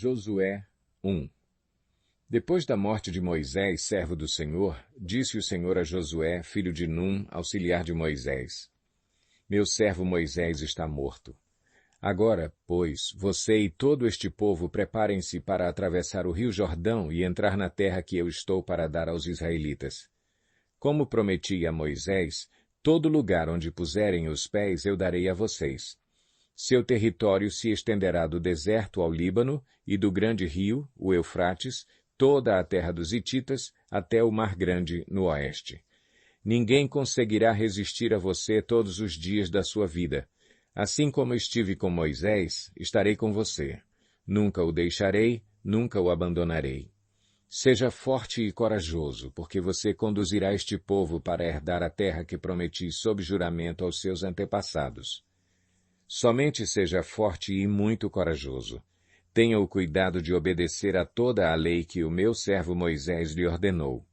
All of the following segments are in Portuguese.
Josué 1. Depois da morte de Moisés, servo do Senhor, disse o Senhor a Josué, filho de Num, auxiliar de Moisés: Meu servo Moisés está morto. Agora, pois, você e todo este povo preparem-se para atravessar o rio Jordão e entrar na terra que eu estou para dar aos israelitas. Como prometi a Moisés, todo lugar onde puserem os pés eu darei a vocês. Seu território se estenderá do deserto ao Líbano e do grande rio, o Eufrates, toda a terra dos Hititas, até o Mar Grande no oeste. Ninguém conseguirá resistir a você todos os dias da sua vida. Assim como estive com Moisés, estarei com você. Nunca o deixarei, nunca o abandonarei. Seja forte e corajoso, porque você conduzirá este povo para herdar a terra que prometi sob juramento aos seus antepassados. Somente seja forte e muito corajoso. Tenha o cuidado de obedecer a toda a lei que o meu servo Moisés lhe ordenou.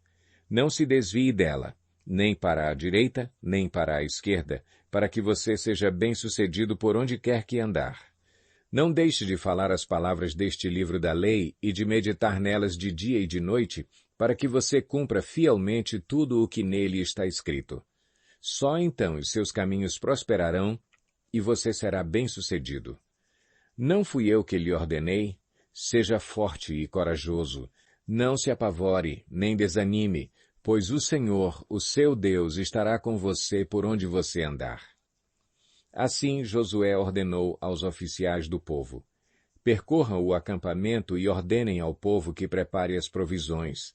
Não se desvie dela, nem para a direita, nem para a esquerda, para que você seja bem-sucedido por onde quer que andar. Não deixe de falar as palavras deste livro da lei e de meditar nelas de dia e de noite, para que você cumpra fielmente tudo o que nele está escrito. Só então os seus caminhos prosperarão e você será bem-sucedido. Não fui eu que lhe ordenei? Seja forte e corajoso. Não se apavore, nem desanime, pois o Senhor, o seu Deus, estará com você por onde você andar. Assim Josué ordenou aos oficiais do povo: Percorram o acampamento e ordenem ao povo que prepare as provisões.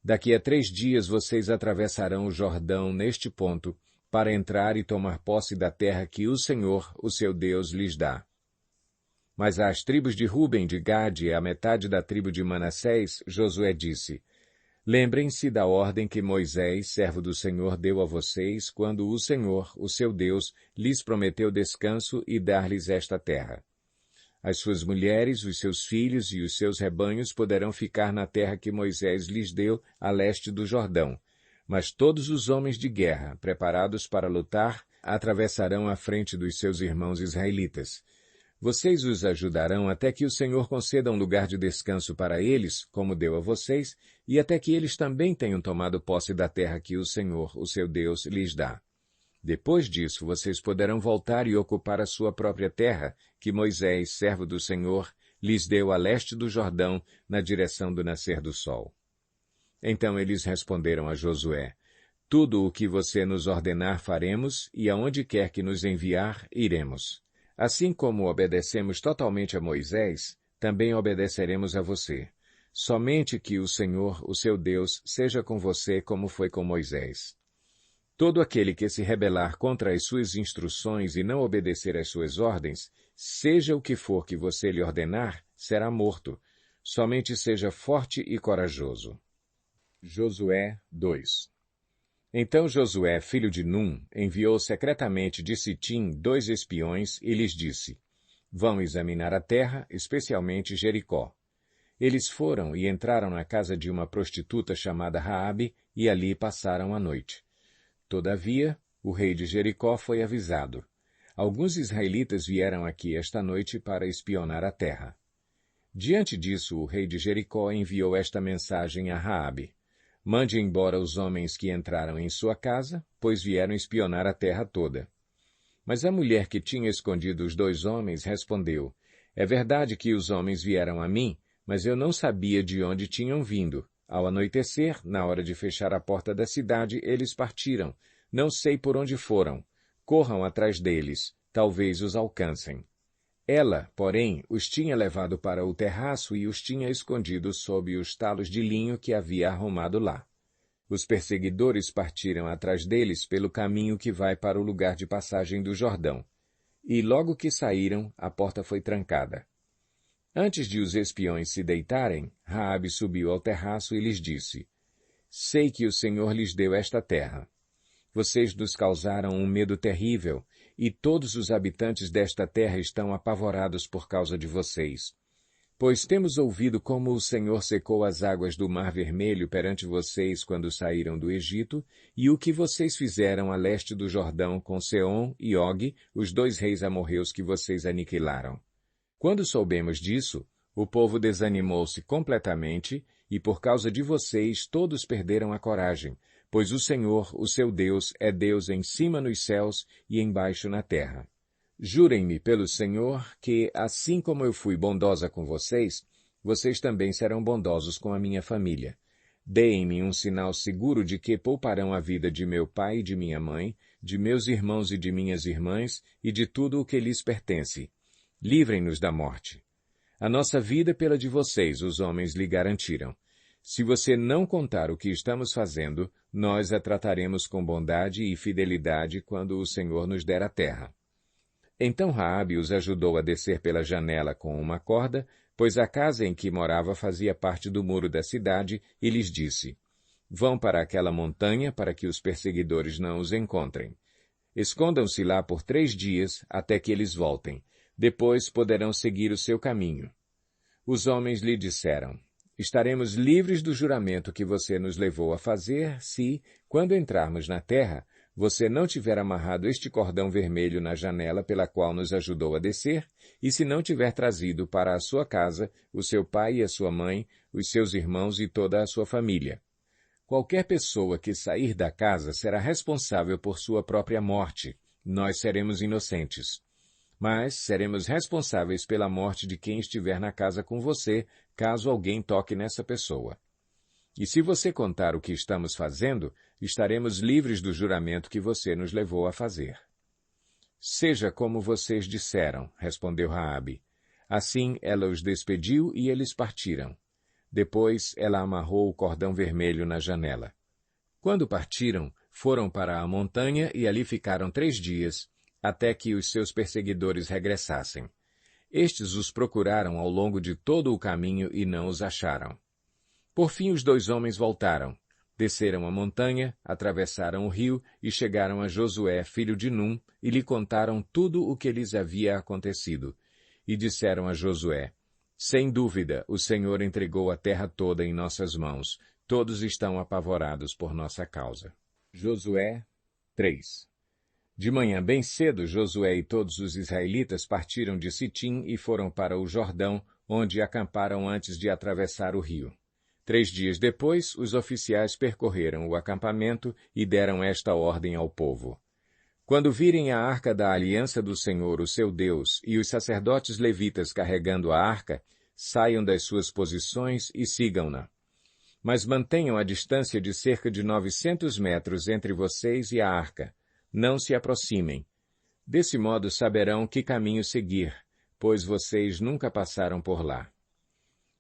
Daqui a 3 dias vocês atravessarão o Jordão neste ponto, para entrar e tomar posse da terra que o Senhor, o seu Deus, lhes dá. Mas às tribos de Ruben, de Gade e à metade da tribo de Manassés, Josué disse: Lembrem-se da ordem que Moisés, servo do Senhor, deu a vocês, quando o Senhor, o seu Deus, lhes prometeu descanso e dar-lhes esta terra. As suas mulheres, os seus filhos e os seus rebanhos poderão ficar na terra que Moisés lhes deu a leste do Jordão, mas todos os homens de guerra, preparados para lutar, atravessarão a frente dos seus irmãos israelitas. Vocês os ajudarão até que o Senhor conceda um lugar de descanso para eles, como deu a vocês, e até que eles também tenham tomado posse da terra que o Senhor, o seu Deus, lhes dá. Depois disso, vocês poderão voltar e ocupar a sua própria terra, que Moisés, servo do Senhor, lhes deu a leste do Jordão, na direção do nascer do sol. Então eles responderam a Josué: Tudo o que você nos ordenar faremos, e aonde quer que nos enviar, iremos. Assim como obedecemos totalmente a Moisés, também obedeceremos a você. Somente que o Senhor, o seu Deus, seja com você como foi com Moisés. Todo aquele que se rebelar contra as suas instruções e não obedecer às suas ordens, seja o que for que você lhe ordenar, será morto. Somente seja forte e corajoso. Josué 2. Então Josué, filho de Num, enviou secretamente de Sitim 2 espiões e lhes disse: Vão examinar a terra, especialmente Jericó. Eles foram e entraram na casa de uma prostituta chamada Raabe e ali passaram a noite. Todavia, o rei de Jericó foi avisado: Alguns israelitas vieram aqui esta noite para espionar a terra. Diante disso, o rei de Jericó enviou esta mensagem a Raabe: Mande embora os homens que entraram em sua casa, pois vieram espionar a terra toda. Mas a mulher que tinha escondido os 2 homens respondeu: É verdade que os homens vieram a mim, mas eu não sabia de onde tinham vindo. Ao anoitecer, na hora de fechar a porta da cidade, eles partiram. Não sei por onde foram. Corram atrás deles. Talvez os alcancem. Ela, porém, os tinha levado para o terraço e os tinha escondido sob os talos de linho que havia arrumado lá. Os perseguidores partiram atrás deles pelo caminho que vai para o lugar de passagem do Jordão. E logo que saíram, a porta foi trancada. Antes de os espiões se deitarem, Raabe subiu ao terraço e lhes disse: Sei que o Senhor lhes deu esta terra. Vocês nos causaram um medo terrível, e todos os habitantes desta terra estão apavorados por causa de vocês. Pois temos ouvido como o Senhor secou as águas do Mar Vermelho perante vocês quando saíram do Egito, e o que vocês fizeram a leste do Jordão com Seom e Og, os 2 reis amorreus que vocês aniquilaram. Quando soubemos disso, O povo desanimou-se completamente, e por causa de vocês todos perderam a coragem, pois o Senhor, o seu Deus, é Deus em cima nos céus e embaixo na terra. Jurem-me pelo Senhor que, assim como eu fui bondosa com vocês, vocês também serão bondosos com a minha família. Deem-me um sinal seguro de que pouparão a vida de meu pai e de minha mãe, de meus irmãos e de minhas irmãs, e de tudo o que lhes pertence. Livrem-nos da morte. A nossa vida pela de vocês, os homens lhe garantiram. Se você não contar o que estamos fazendo, nós a trataremos com bondade e fidelidade quando o Senhor nos der a terra. Então Raabe os ajudou a descer pela janela com uma corda, pois a casa em que morava fazia parte do muro da cidade, e lhes disse: Vão para aquela montanha para que os perseguidores não os encontrem. Escondam-se lá por 3 dias até que eles voltem. Depois poderão seguir o seu caminho. Os homens lhe disseram: Estaremos livres do juramento que você nos levou a fazer se, quando entrarmos na terra, você não tiver amarrado este cordão vermelho na janela pela qual nos ajudou a descer, e se não tiver trazido para a sua casa o seu pai e a sua mãe, os seus irmãos e toda a sua família. Qualquer pessoa que sair da casa será responsável por sua própria morte. Nós seremos inocentes. Mas seremos responsáveis pela morte de quem estiver na casa com você, caso alguém toque nessa pessoa. E se você contar o que estamos fazendo, estaremos livres do juramento que você nos levou a fazer. Seja como vocês disseram, respondeu Raabe. Assim ela os despediu e eles partiram. Depois ela amarrou o cordão vermelho na janela. Quando partiram, foram para a montanha e ali ficaram 3 dias, até que os seus perseguidores regressassem. Estes os procuraram ao longo de todo o caminho e não os acharam. Por fim os 2 homens voltaram, desceram a montanha, atravessaram o rio e chegaram a Josué, filho de Num, e lhe contaram tudo o que lhes havia acontecido. E disseram a Josué: Sem dúvida, o Senhor entregou a terra toda em nossas mãos. Todos estão apavorados por nossa causa. Josué 3. De manhã bem cedo, Josué e todos os israelitas partiram de Sitim e foram para o Jordão, onde acamparam antes de atravessar o rio. 3 dias depois, os oficiais percorreram o acampamento e deram esta ordem ao povo: Quando virem a arca da aliança do Senhor, o seu Deus, e os sacerdotes levitas carregando a arca, saiam das suas posições e sigam-na. Mas mantenham a distância de cerca de 900 metros entre vocês e a arca. Não se aproximem. Desse modo saberão que caminho seguir, pois vocês nunca passaram por lá.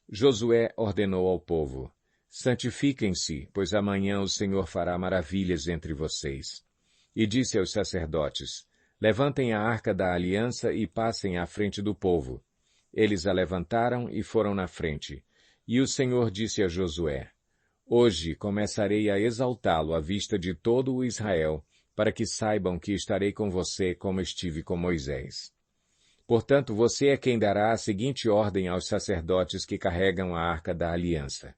Josué ordenou ao povo: Santifiquem-se, pois amanhã o Senhor fará maravilhas entre vocês. E disse aos sacerdotes: Levantem a arca da aliança e passem à frente do povo. Eles a levantaram e foram na frente. E o Senhor disse a Josué: Hoje começarei a exaltá-lo à vista de todo o Israel, para que saibam que estarei com você como estive com Moisés. Portanto, você é quem dará a seguinte ordem aos sacerdotes que carregam a arca da aliança.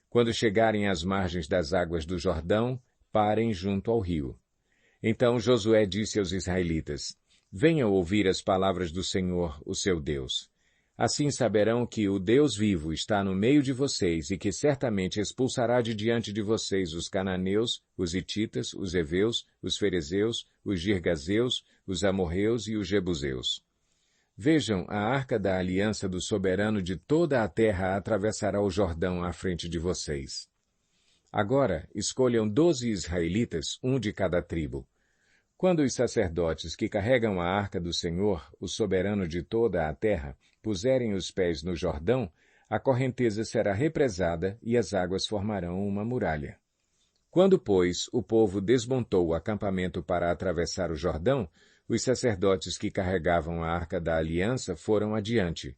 Quando chegarem às margens das águas do Jordão, parem junto ao rio. Então Josué disse aos israelitas: Venham ouvir as palavras do Senhor, o seu Deus. Assim saberão que o Deus vivo está no meio de vocês e que certamente expulsará de diante de vocês os cananeus, os hititas, os heveus, os ferezeus, os girgazeus, os amorreus e os jebuseus. Vejam, a arca da aliança do soberano de toda a terra atravessará o Jordão à frente de vocês. Agora, escolham 12 israelitas, um de cada tribo. Quando os sacerdotes que carregam a arca do Senhor, o soberano de toda a terra, puserem os pés no Jordão, a correnteza será represada e as águas formarão uma muralha. Quando, pois, o povo desmontou o acampamento para atravessar o Jordão, os sacerdotes que carregavam a arca da aliança foram adiante.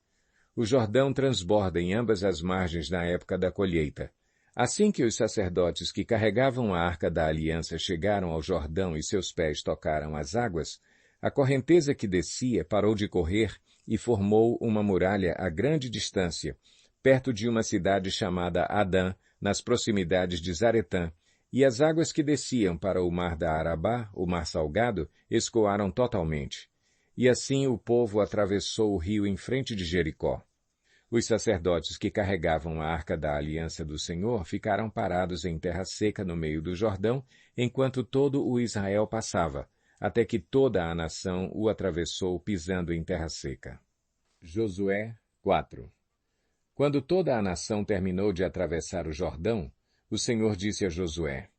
O Jordão transborda em ambas as margens na época da colheita. Assim que os sacerdotes que carregavam a arca da aliança chegaram ao Jordão e seus pés tocaram as águas, a correnteza que descia parou de correr e formou uma muralha a grande distância, perto de uma cidade chamada Adã, nas proximidades de Zaretã, e as águas que desciam para o mar da Arabá, o mar salgado, escoaram totalmente. E assim o povo atravessou o rio em frente de Jericó. Os sacerdotes que carregavam a arca da aliança do Senhor ficaram parados em terra seca no meio do Jordão, enquanto todo o Israel passava, até que toda a nação o atravessou pisando em terra seca. Josué 4. Quando toda a nação terminou de atravessar o Jordão, o Senhor disse a Josué: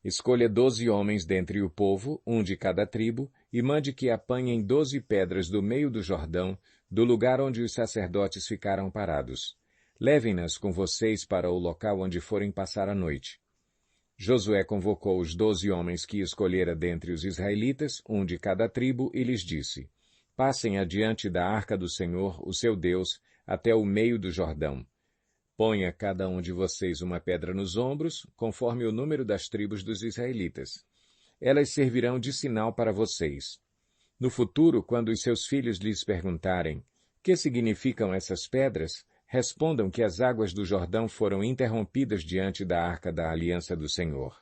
Escolha 12 homens dentre o povo, um de cada tribo, e mande que apanhem 12 pedras do meio do Jordão, do lugar onde os sacerdotes ficaram parados. Levem-nas com vocês para o local onde forem passar a noite. Josué convocou os 12 homens que escolhera dentre os israelitas, um de cada tribo, e lhes disse: Passem adiante da arca do Senhor, o seu Deus, até o meio do Jordão. Ponha cada um de vocês uma pedra nos ombros, conforme o número das tribos dos israelitas. Elas servirão de sinal para vocês. No futuro, quando os seus filhos lhes perguntarem: que significam essas pedras? Respondam que as águas do Jordão foram interrompidas diante da arca da aliança do Senhor.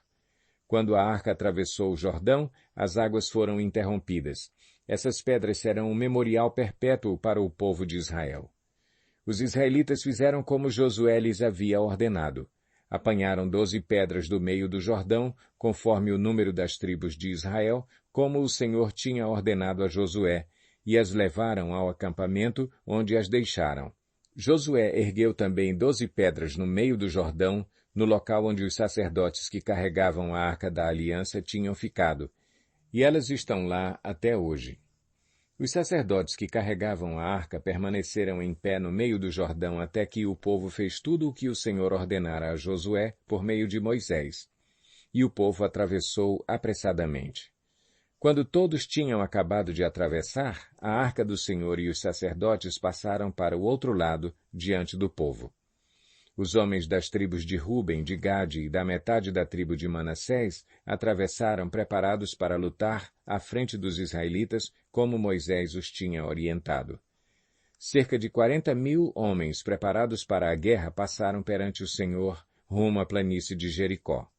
Quando a arca atravessou o Jordão, as águas foram interrompidas. Essas pedras serão um memorial perpétuo para o povo de Israel. Os israelitas fizeram como Josué lhes havia ordenado. Apanharam 12 pedras do meio do Jordão, conforme o número das tribos de Israel, como o Senhor tinha ordenado a Josué, e as levaram ao acampamento, onde as deixaram. Josué ergueu também 12 pedras no meio do Jordão, no local onde os sacerdotes que carregavam a arca da aliança tinham ficado, e elas estão lá até hoje. Os sacerdotes que carregavam a arca permaneceram em pé no meio do Jordão até que o povo fez tudo o que o Senhor ordenara a Josué por meio de Moisés. E o povo atravessou apressadamente. Quando todos tinham acabado de atravessar, a arca do Senhor e os sacerdotes passaram para o outro lado, diante do povo. Os homens das tribos de Ruben, de Gade e da metade da tribo de Manassés atravessaram preparados para lutar à frente dos israelitas, como Moisés os tinha orientado. Cerca de 40.000 homens preparados para a guerra passaram perante o Senhor, rumo à planície de Jericó.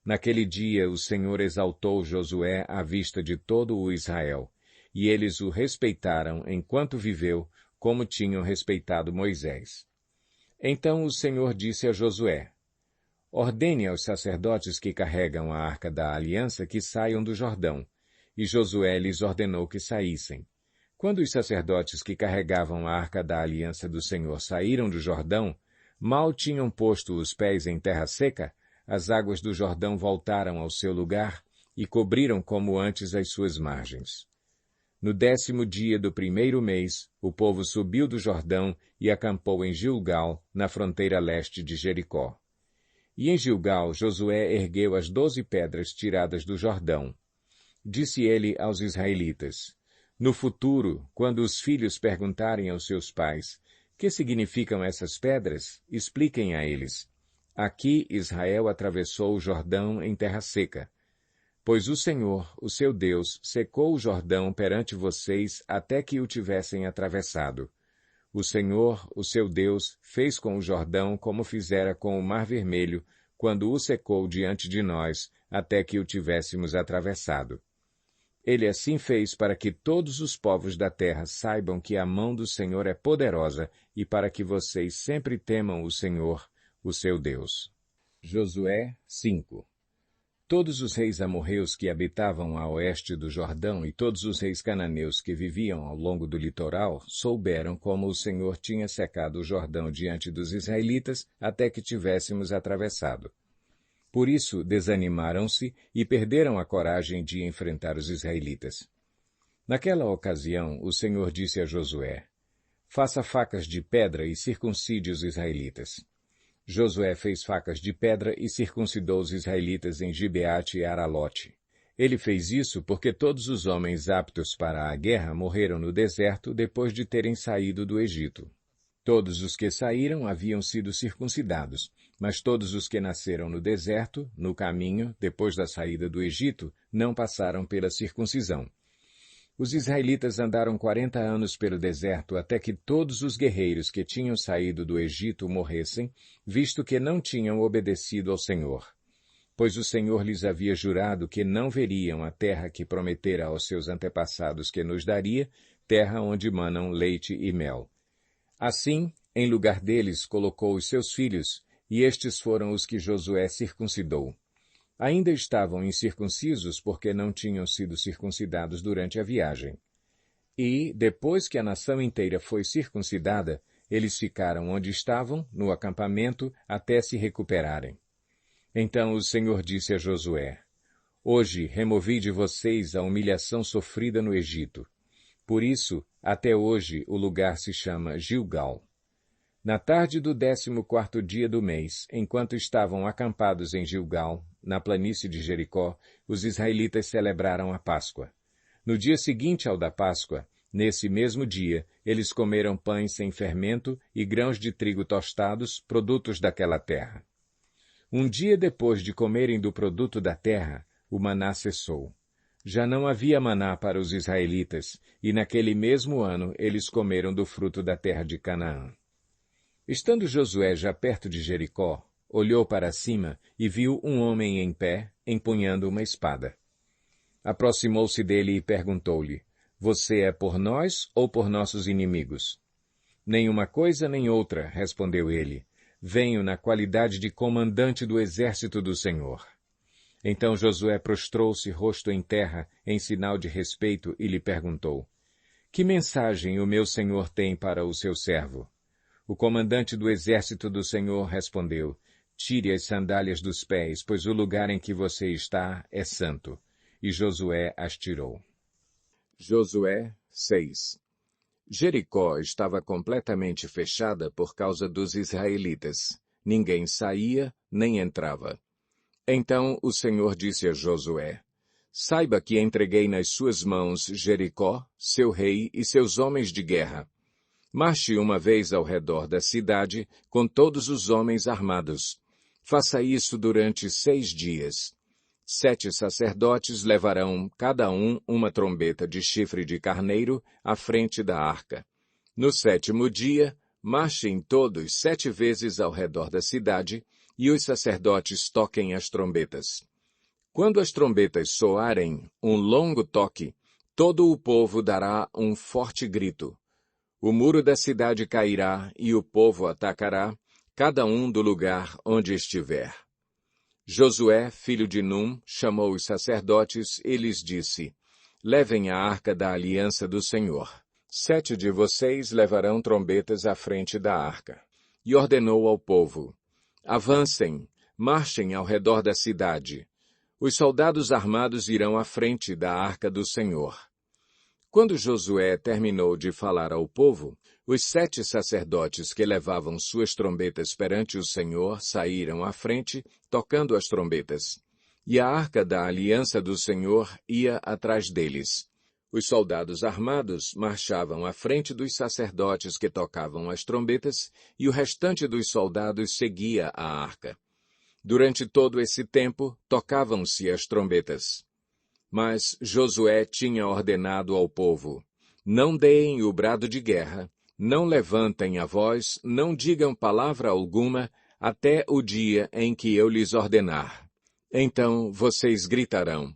Naquele dia o Senhor exaltou Josué à vista de todo o Israel, e eles o respeitaram enquanto viveu, como tinham respeitado Moisés. Então o Senhor disse a Josué: Ordene aos sacerdotes que carregam a arca da aliança que saiam do Jordão. E Josué lhes ordenou que saíssem. Quando os sacerdotes que carregavam a arca da aliança do Senhor saíram do Jordão, mal tinham posto os pés em terra seca, as águas do Jordão voltaram ao seu lugar e cobriram como antes as suas margens. No 10º dia do primeiro mês, o povo subiu do Jordão e acampou em Gilgal, na fronteira leste de Jericó. E em Gilgal, Josué ergueu as 12 pedras tiradas do Jordão. Disse ele aos israelitas: No futuro, quando os filhos perguntarem aos seus pais: que significam essas pedras? Expliquem a eles: Aqui Israel atravessou o Jordão em terra seca. Pois o Senhor, o seu Deus, secou o Jordão perante vocês até que o tivessem atravessado. O Senhor, o seu Deus, fez com o Jordão como fizera com o Mar Vermelho, quando o secou diante de nós, até que o tivéssemos atravessado. Ele assim fez para que todos os povos da terra saibam que a mão do Senhor é poderosa e para que vocês sempre temam o Senhor, o seu Deus. Josué 5. Todos os reis amorreus que habitavam a oeste do Jordão e todos os reis cananeus que viviam ao longo do litoral souberam como o Senhor tinha secado o Jordão diante dos israelitas até que tivéssemos atravessado. Por isso desanimaram-se e perderam a coragem de enfrentar os israelitas. Naquela ocasião, o Senhor disse a Josué: Faça facas de pedra e circuncide os israelitas. Josué fez facas de pedra e circuncidou os israelitas em Gibeate e Aralote. Ele fez isso porque todos os homens aptos para a guerra morreram no deserto depois de terem saído do Egito. Todos os que saíram haviam sido circuncidados, mas todos os que nasceram no deserto, no caminho, depois da saída do Egito, não passaram pela circuncisão. Os israelitas andaram 40 anos pelo deserto até que todos os guerreiros que tinham saído do Egito morressem, visto que não tinham obedecido ao Senhor. Pois o Senhor lhes havia jurado que não veriam a terra que prometera aos seus antepassados que nos daria, terra onde manam leite e mel. Assim, em lugar deles, colocou os seus filhos, e estes foram os que Josué circuncidou. Ainda estavam incircuncisos porque não tinham sido circuncidados durante a viagem. E, depois que a nação inteira foi circuncidada, eles ficaram onde estavam, no acampamento, até se recuperarem. Então o Senhor disse a Josué: Hoje removi de vocês a humilhação sofrida no Egito. Por isso, até hoje, o lugar se chama Gilgal. Na tarde do 14º dia do mês, enquanto estavam acampados em Gilgal, na planície de Jericó, os israelitas celebraram a Páscoa. No dia seguinte ao da Páscoa, nesse mesmo dia, eles comeram pães sem fermento e grãos de trigo tostados, produtos daquela terra. Um dia depois de comerem do produto da terra, o maná cessou. Já não havia maná para os israelitas, e naquele mesmo ano eles comeram do fruto da terra de Canaã. Estando Josué já perto de Jericó, olhou para cima e viu um homem em pé, empunhando uma espada. Aproximou-se dele e perguntou-lhe: Você é por nós ou por nossos inimigos? Nenhuma coisa nem outra, respondeu ele. Venho na qualidade de comandante do exército do Senhor. Então Josué prostrou-se rosto em terra, em sinal de respeito, e lhe perguntou: Que mensagem o meu senhor tem para o seu servo? O comandante do exército do Senhor respondeu: Tire as sandálias dos pés, pois o lugar em que você está é santo. E Josué as tirou. Josué 6. Jericó estava completamente fechada por causa dos israelitas. Ninguém saía, nem entrava. Então o Senhor disse a Josué: Saiba que entreguei nas suas mãos Jericó, seu rei e seus homens de guerra. Marche uma vez ao redor da cidade com todos os homens armados. Faça isso durante 6 dias. 7 sacerdotes levarão, cada um, uma trombeta de chifre de carneiro à frente da arca. No 7º dia, marchem todos 7 vezes ao redor da cidade, e os sacerdotes toquem as trombetas. Quando as trombetas soarem um longo toque, todo o povo dará um forte grito. O muro da cidade cairá e o povo atacará, cada um do lugar onde estiver. Josué, filho de Num, chamou os sacerdotes e lhes disse: Levem a arca da aliança do Senhor. 7 de vocês levarão trombetas à frente da arca. E ordenou ao povo: Avancem, marchem ao redor da cidade. Os soldados armados irão à frente da arca do Senhor. Quando Josué terminou de falar ao povo, os 7 sacerdotes que levavam suas trombetas perante o Senhor saíram à frente, tocando as trombetas. E a arca da aliança do Senhor ia atrás deles. Os soldados armados marchavam à frente dos sacerdotes que tocavam as trombetas, e o restante dos soldados seguia a arca. Durante todo esse tempo, tocavam-se as trombetas. Mas Josué tinha ordenado ao povo: Não deem o brado de guerra, não levantem a voz, não digam palavra alguma, até o dia em que eu lhes ordenar. Então vocês gritarão.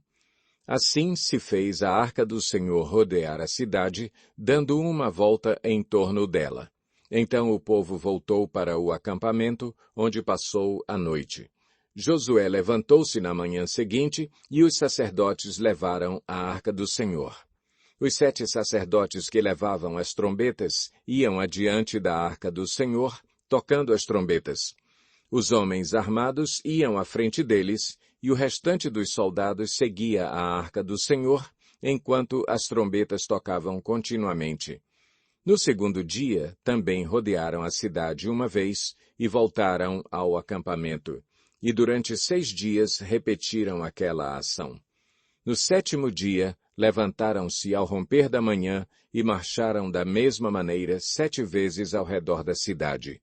Assim se fez a arca do Senhor rodear a cidade, dando uma volta em torno dela. Então o povo voltou para o acampamento, onde passou a noite. Josué levantou-se na manhã seguinte, e os sacerdotes levaram a arca do Senhor. Os 7 sacerdotes que levavam as trombetas iam adiante da arca do Senhor, tocando as trombetas. Os homens armados iam à frente deles, e o restante dos soldados seguia a arca do Senhor, enquanto as trombetas tocavam continuamente. No 2º dia, também rodearam a cidade uma vez, e voltaram ao acampamento. E durante 6 dias repetiram aquela ação. No 7º dia, levantaram-se ao romper da manhã e marcharam da mesma maneira 7 vezes ao redor da cidade.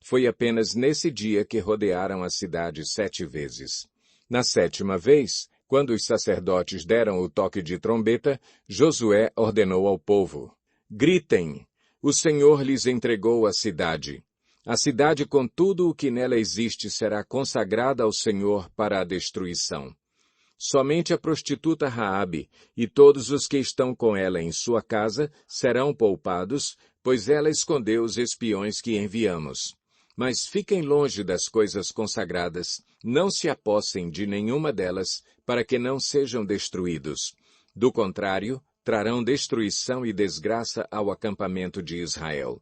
Foi apenas nesse dia que rodearam a cidade 7 vezes. Na 7ª vez, quando os sacerdotes deram o toque de trombeta, Josué ordenou ao povo: Gritem! O Senhor lhes entregou a cidade. A cidade com tudo o que nela existe será consagrada ao Senhor para a destruição. Somente a prostituta Raabe e todos os que estão com ela em sua casa serão poupados, pois ela escondeu os espiões que enviamos. Mas fiquem longe das coisas consagradas, não se apossem de nenhuma delas, para que não sejam destruídos. Do contrário, trarão destruição e desgraça ao acampamento de Israel.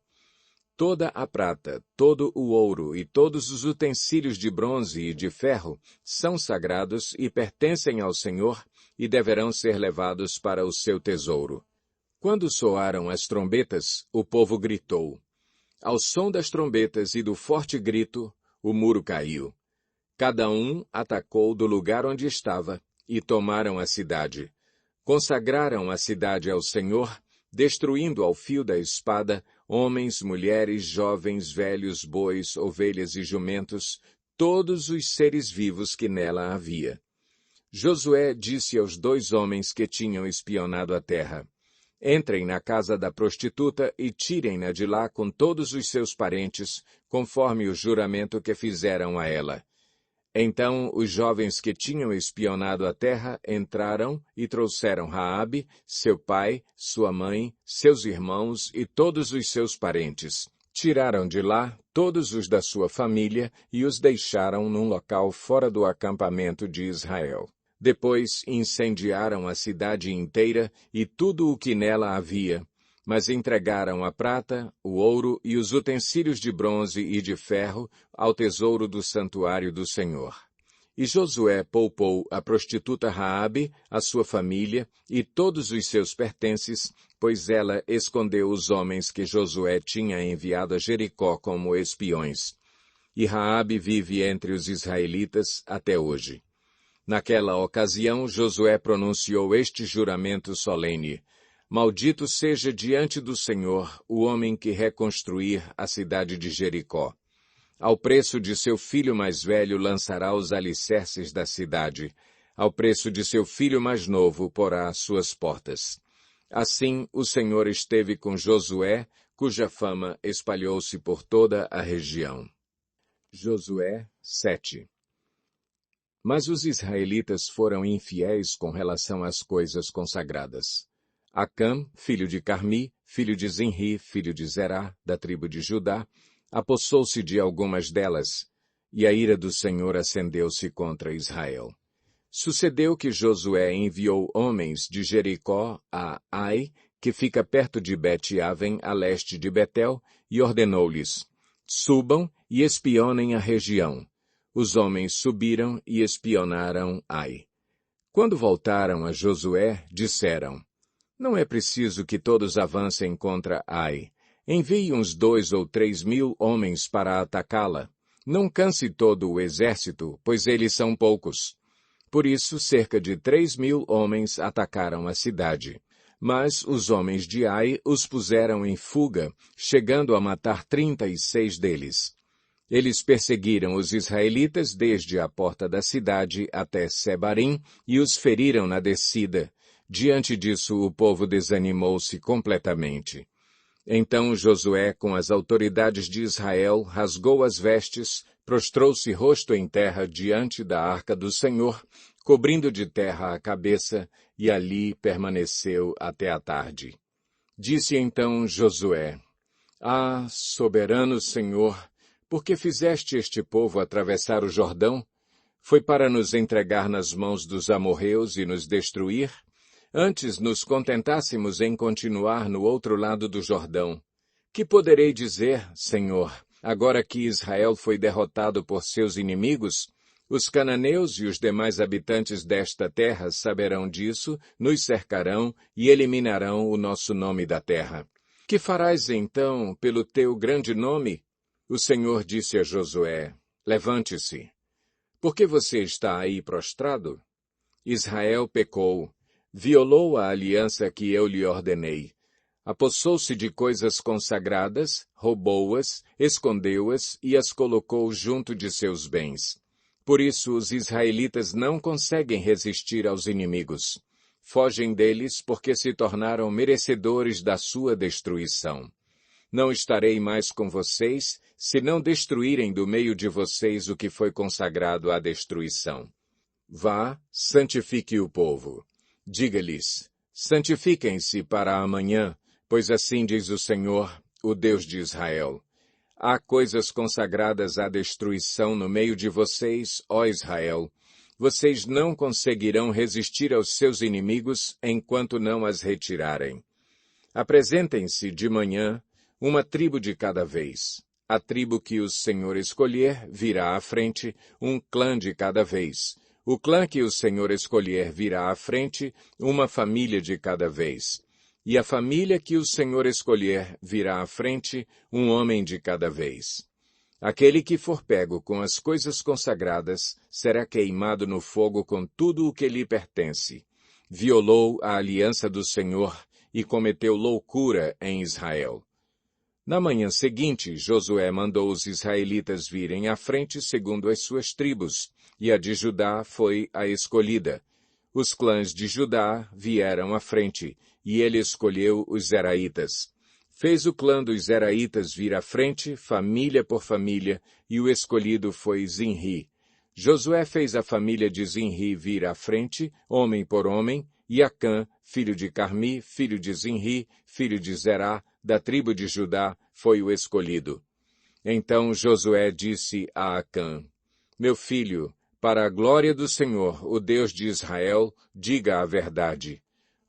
Toda a prata, todo o ouro e todos os utensílios de bronze e de ferro são sagrados e pertencem ao Senhor e deverão ser levados para o seu tesouro. Quando soaram as trombetas, o povo gritou. Ao som das trombetas e do forte grito, o muro caiu. Cada um atacou do lugar onde estava e tomaram a cidade. Consagraram a cidade ao Senhor, destruindo ao fio da espada homens, mulheres, jovens, velhos, bois, ovelhas e jumentos, todos os seres vivos que nela havia. Josué disse aos 2 homens que tinham espionado a terra: Entrem na casa da prostituta e tirem-na de lá com todos os seus parentes, conforme o juramento que fizeram a ela. Então os jovens que tinham espionado a terra entraram e trouxeram Raabe, seu pai, sua mãe, seus irmãos e todos os seus parentes. Tiraram de lá todos os da sua família e os deixaram num local fora do acampamento de Israel. Depois incendiaram a cidade inteira e tudo o que nela havia, mas entregaram a prata, o ouro e os utensílios de bronze e de ferro ao tesouro do santuário do Senhor. E Josué poupou a prostituta Raabe, a sua família e todos os seus pertences, pois ela escondeu os homens que Josué tinha enviado a Jericó como espiões. E Raabe vive entre os israelitas até hoje. Naquela ocasião, Josué pronunciou este juramento solene: Maldito seja diante do Senhor o homem que reconstruir a cidade de Jericó. Ao preço de seu filho mais velho lançará os alicerces da cidade. Ao preço de seu filho mais novo porá as suas portas. Assim o Senhor esteve com Josué, cuja fama espalhou-se por toda a região. Josué 7. Mas os israelitas foram infiéis com relação às coisas consagradas. Acã, filho de Carmi, filho de Zinri, filho de Zerá, da tribo de Judá, apossou-se de algumas delas, e a ira do Senhor acendeu-se contra Israel. Sucedeu que Josué enviou homens de Jericó a Ai, que fica perto de Bet-Aven, a leste de Betel, e ordenou-lhes: Subam e espionem a região. Os homens subiram e espionaram Ai. Quando voltaram a Josué, disseram: Não é preciso que todos avancem contra Ai. Envie uns 2 ou 3 mil homens para atacá-la. Não canse todo o exército, pois eles são poucos. Por isso, cerca de 3 mil homens atacaram a cidade. Mas os homens de Ai os puseram em fuga, chegando a matar 36 deles. Eles perseguiram os israelitas desde a porta da cidade até Sebarim e os feriram na descida. Diante disso, o povo desanimou-se completamente. Então Josué, com as autoridades de Israel, rasgou as vestes, prostrou-se rosto em terra diante da arca do Senhor, cobrindo de terra a cabeça, e ali permaneceu até a tarde. Disse então Josué: Ah, soberano Senhor, por que fizeste este povo atravessar o Jordão? Foi para nos entregar nas mãos dos amorreus e nos destruir? Antes nos contentássemos em continuar no outro lado do Jordão. Que poderei dizer, Senhor, agora que Israel foi derrotado por seus inimigos? Os cananeus e os demais habitantes desta terra saberão disso, nos cercarão e eliminarão o nosso nome da terra. Que farás então pelo teu grande nome? O Senhor disse a Josué: Levante-se. Por que você está aí prostrado? Israel pecou. Violou a aliança que eu lhe ordenei. Apossou-se de coisas consagradas, roubou-as, escondeu-as e as colocou junto de seus bens. Por isso os israelitas não conseguem resistir aos inimigos. Fogem deles porque se tornaram merecedores da sua destruição. Não estarei mais com vocês, se não destruírem do meio de vocês o que foi consagrado à destruição. Vá, santifique o povo. Diga-lhes: santifiquem-se para amanhã, pois assim diz o Senhor: o Deus de Israel. Há coisas consagradas à destruição no meio de vocês, ó Israel. Vocês não conseguirão resistir aos seus inimigos enquanto não as retirarem. Apresentem-se de manhã, uma tribo de cada vez. A tribo que o Senhor escolher virá à frente, um clã de cada vez. O clã que o Senhor escolher virá à frente, uma família de cada vez. E a família que o Senhor escolher virá à frente, um homem de cada vez. Aquele que for pego com as coisas consagradas será queimado no fogo com tudo o que lhe pertence. Violou a aliança do Senhor e cometeu loucura em Israel. Na manhã seguinte, Josué mandou os israelitas virem à frente segundo as suas tribos, e a de Judá foi a escolhida. Os clãs de Judá vieram à frente, e ele escolheu os Zeraitas. Fez o clã dos Zeraitas vir à frente, família por família, e o escolhido foi Zinri. Josué fez a família de Zinri vir à frente, homem por homem, e Acã, filho de Carmi, filho de Zinri, filho de Zerá, da tribo de Judá, foi o escolhido. Então Josué disse a Acã: Meu filho, para a glória do Senhor, o Deus de Israel, diga a verdade.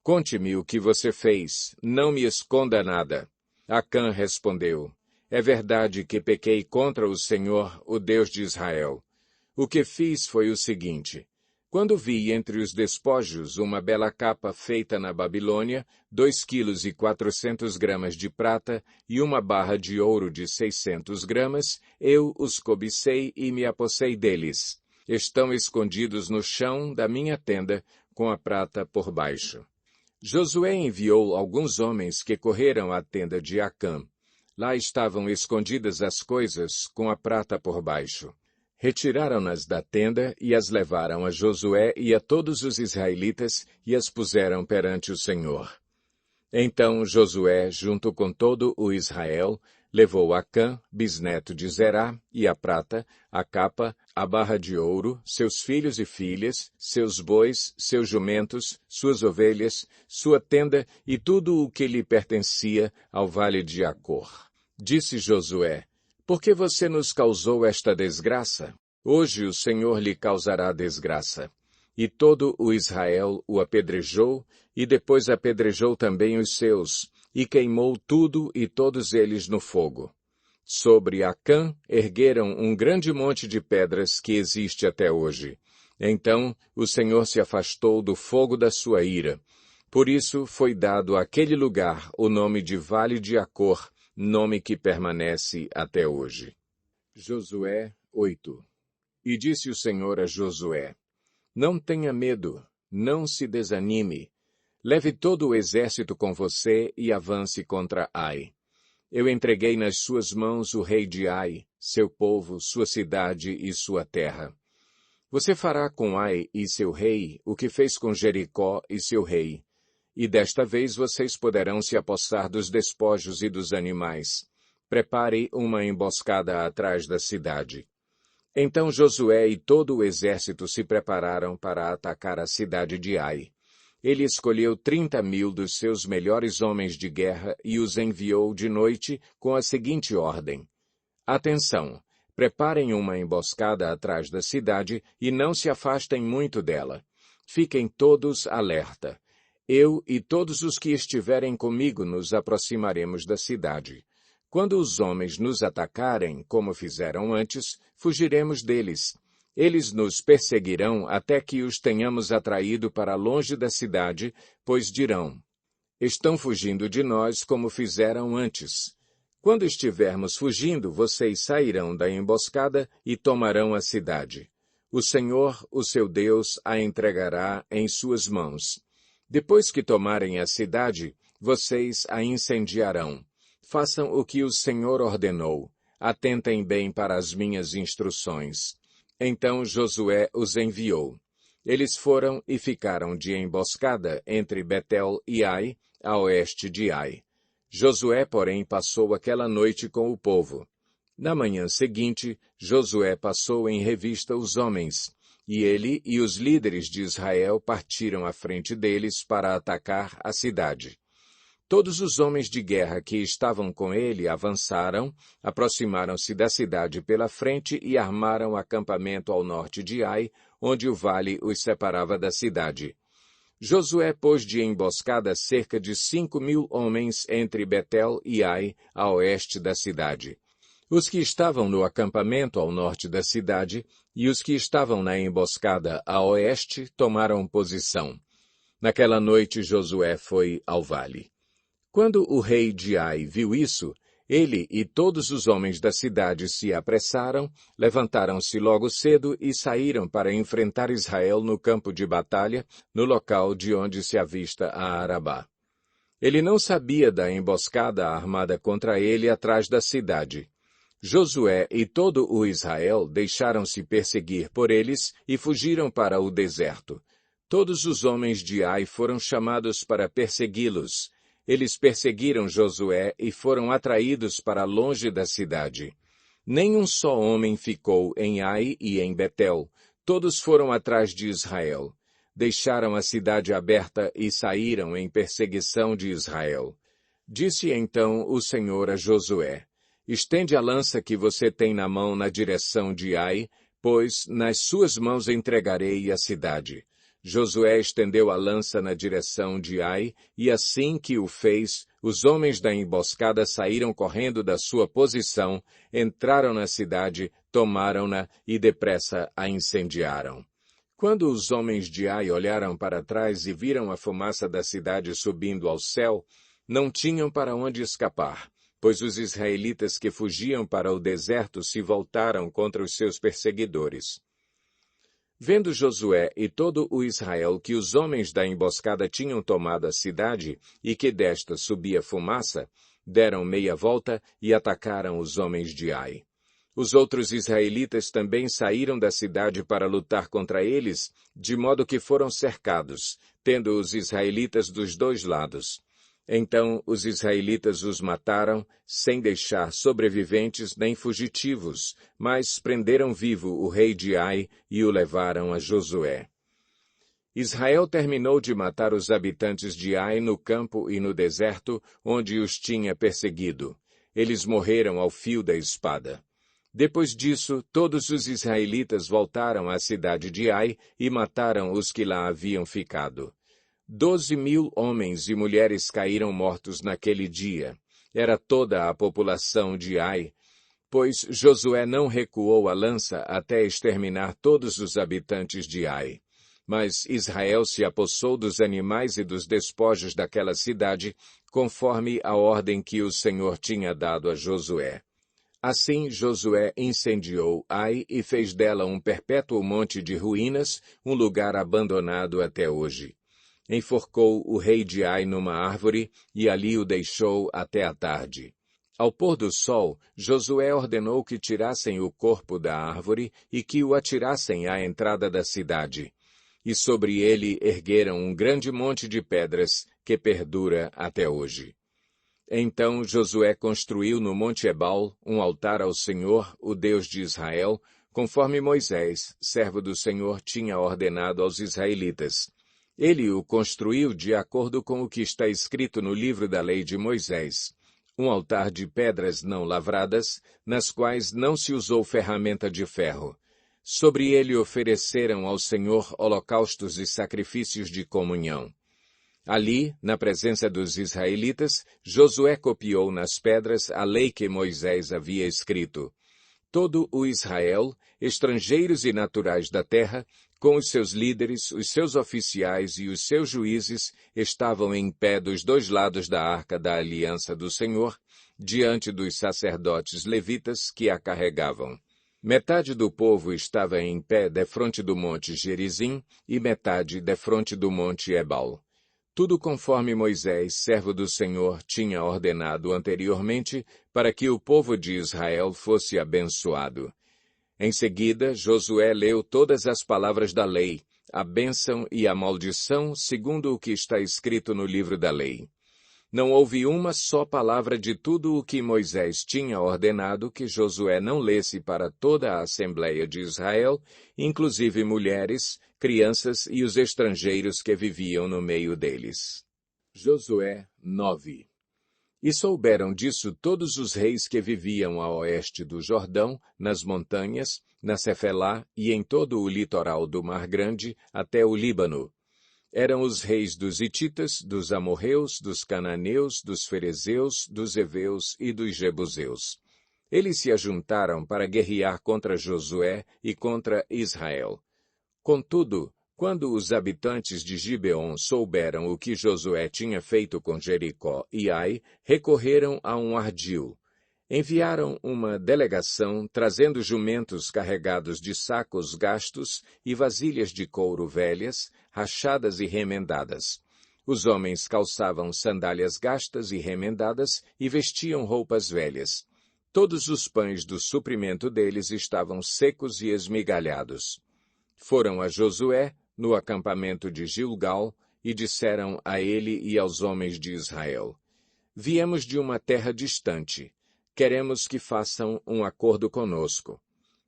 Conte-me o que você fez, não me esconda nada. Acã respondeu: É verdade que pequei contra o Senhor, o Deus de Israel. O que fiz foi o seguinte: quando vi entre os despojos uma bela capa feita na Babilônia, 2,4 kg de prata e uma barra de ouro de 600 gramas, eu os cobicei e me apossei deles. Estão escondidos no chão da minha tenda, com a prata por baixo. Josué enviou alguns homens que correram à tenda de Acã. Lá estavam escondidas as coisas, com a prata por baixo. Retiraram-nas da tenda e as levaram a Josué e a todos os israelitas e as puseram perante o Senhor. Então Josué, junto com todo o Israel, levou Acã, bisneto de Zerá, e a prata, a capa, a barra de ouro, seus filhos e filhas, seus bois, seus jumentos, suas ovelhas, sua tenda e tudo o que lhe pertencia ao vale de Acor. Disse Josué: Por que você nos causou esta desgraça? Hoje o Senhor lhe causará desgraça. E todo o Israel o apedrejou, e depois apedrejou também os seus, e queimou tudo e todos eles no fogo. Sobre Acã ergueram um grande monte de pedras que existe até hoje. Então o Senhor se afastou do fogo da sua ira. Por isso foi dado àquele lugar o nome de Vale de Acor, nome que permanece até hoje. Josué 8. E disse o Senhor a Josué: Não tenha medo, não se desanime. Leve todo o exército com você e avance contra Ai. Eu entreguei nas suas mãos o rei de Ai, seu povo, sua cidade e sua terra. Você fará com Ai e seu rei o que fez com Jericó e seu rei. E desta vez vocês poderão se apossar dos despojos e dos animais. Prepare uma emboscada atrás da cidade. Então Josué e todo o exército se prepararam para atacar a cidade de Ai. Ele escolheu 30.000 dos seus melhores homens de guerra e os enviou de noite com a seguinte ordem: Atenção! Preparem uma emboscada atrás da cidade e não se afastem muito dela. Fiquem todos alerta. Eu e todos os que estiverem comigo nos aproximaremos da cidade. Quando os homens nos atacarem, como fizeram antes, fugiremos deles. Eles nos perseguirão até que os tenhamos atraído para longe da cidade, pois dirão: Estão fugindo de nós como fizeram antes. Quando estivermos fugindo, vocês sairão da emboscada e tomarão a cidade. O Senhor, o seu Deus, a entregará em suas mãos. Depois que tomarem a cidade, vocês a incendiarão. Façam o que o Senhor ordenou. Atentem bem para as minhas instruções. Então Josué os enviou. Eles foram e ficaram de emboscada entre Betel e Ai, a oeste de Ai. Josué, porém, passou aquela noite com o povo. Na manhã seguinte, Josué passou em revista os homens, e ele e os líderes de Israel partiram à frente deles para atacar a cidade. Todos os homens de guerra que estavam com ele avançaram, aproximaram-se da cidade pela frente e armaram acampamento ao norte de Ai, onde o vale os separava da cidade. Josué pôs de emboscada cerca de 5.000 homens entre Betel e Ai, a oeste da cidade. Os que estavam no acampamento ao norte da cidade e os que estavam na emboscada a oeste tomaram posição. Naquela noite Josué foi ao vale. Quando o rei de Ai viu isso, ele e todos os homens da cidade se apressaram, levantaram-se logo cedo e saíram para enfrentar Israel no campo de batalha, no local de onde se avista a Arabá. Ele não sabia da emboscada armada contra ele atrás da cidade. Josué e todo o Israel deixaram-se perseguir por eles e fugiram para o deserto. Todos os homens de Ai foram chamados para persegui-los. Eles perseguiram Josué e foram atraídos para longe da cidade. Nem um só homem ficou em Ai e em Betel. Todos foram atrás de Israel. Deixaram a cidade aberta e saíram em perseguição de Israel. Disse então o Senhor a Josué: estende a lança que você tem na mão na direção de Ai, pois nas suas mãos entregarei a cidade. Josué estendeu a lança na direção de Ai, e assim que o fez, os homens da emboscada saíram correndo da sua posição, entraram na cidade, tomaram-na e depressa a incendiaram. Quando os homens de Ai olharam para trás e viram a fumaça da cidade subindo ao céu, não tinham para onde escapar, pois os israelitas que fugiam para o deserto se voltaram contra os seus perseguidores. Vendo Josué e todo o Israel que os homens da emboscada tinham tomado a cidade e que desta subia fumaça, deram meia volta e atacaram os homens de Ai. Os outros israelitas também saíram da cidade para lutar contra eles, de modo que foram cercados, tendo os israelitas dos dois lados. Então os israelitas os mataram, sem deixar sobreviventes nem fugitivos, mas prenderam vivo o rei de Ai e o levaram a Josué. Israel terminou de matar os habitantes de Ai no campo e no deserto, onde os tinha perseguido. Eles morreram ao fio da espada. Depois disso, todos os israelitas voltaram à cidade de Ai e mataram os que lá haviam ficado. 12.000 homens e mulheres caíram mortos naquele dia. Era toda a população de Ai, pois Josué não recuou a lança até exterminar todos os habitantes de Ai. Mas Israel se apossou dos animais e dos despojos daquela cidade, conforme a ordem que o Senhor tinha dado a Josué. Assim Josué incendiou Ai e fez dela um perpétuo monte de ruínas, um lugar abandonado até hoje. Enforcou o rei de Ai numa árvore e ali o deixou até a tarde. Ao pôr do sol, Josué ordenou que tirassem o corpo da árvore e que o atirassem à entrada da cidade. E sobre ele ergueram um grande monte de pedras que perdura até hoje. Então Josué construiu no Monte Ebal um altar ao Senhor, o Deus de Israel, conforme Moisés, servo do Senhor, tinha ordenado aos israelitas. Ele o construiu de acordo com o que está escrito no livro da lei de Moisés, um altar de pedras não lavradas, nas quais não se usou ferramenta de ferro. Sobre ele ofereceram ao Senhor holocaustos e sacrifícios de comunhão. Ali, na presença dos israelitas, Josué copiou nas pedras a lei que Moisés havia escrito. Todo o Israel, estrangeiros e naturais da terra, com os seus líderes, os seus oficiais e os seus juízes, estavam em pé dos dois lados da arca da aliança do Senhor, diante dos sacerdotes levitas que a carregavam. Metade do povo estava em pé defronte do monte Gerizim e metade defronte do monte Ebal. Tudo conforme Moisés, servo do Senhor, tinha ordenado anteriormente para que o povo de Israel fosse abençoado. Em seguida, Josué leu todas as palavras da lei, a bênção e a maldição, segundo o que está escrito no livro da lei. Não houve uma só palavra de tudo o que Moisés tinha ordenado que Josué não lesse para toda a Assembleia de Israel, inclusive mulheres, crianças e os estrangeiros que viviam no meio deles. Josué 9. E souberam disso todos os reis que viviam a oeste do Jordão, nas montanhas, na Cefelá e em todo o litoral do Mar Grande, até o Líbano. Eram os reis dos Hititas, dos Amorreus, dos Cananeus, dos Ferezeus, dos Heveus e dos Jebuseus. Eles se ajuntaram para guerrear contra Josué e contra Israel. Contudo, quando os habitantes de Gibeon souberam o que Josué tinha feito com Jericó e Ai, recorreram a um ardil. Enviaram uma delegação trazendo jumentos carregados de sacos gastos e vasilhas de couro velhas, rachadas e remendadas. Os homens calçavam sandálias gastas e remendadas e vestiam roupas velhas. Todos os pães do suprimento deles estavam secos e esmigalhados. Foram a Josué, no acampamento de Gilgal, e disseram a ele e aos homens de Israel: Viemos de uma terra distante. Queremos que façam um acordo conosco.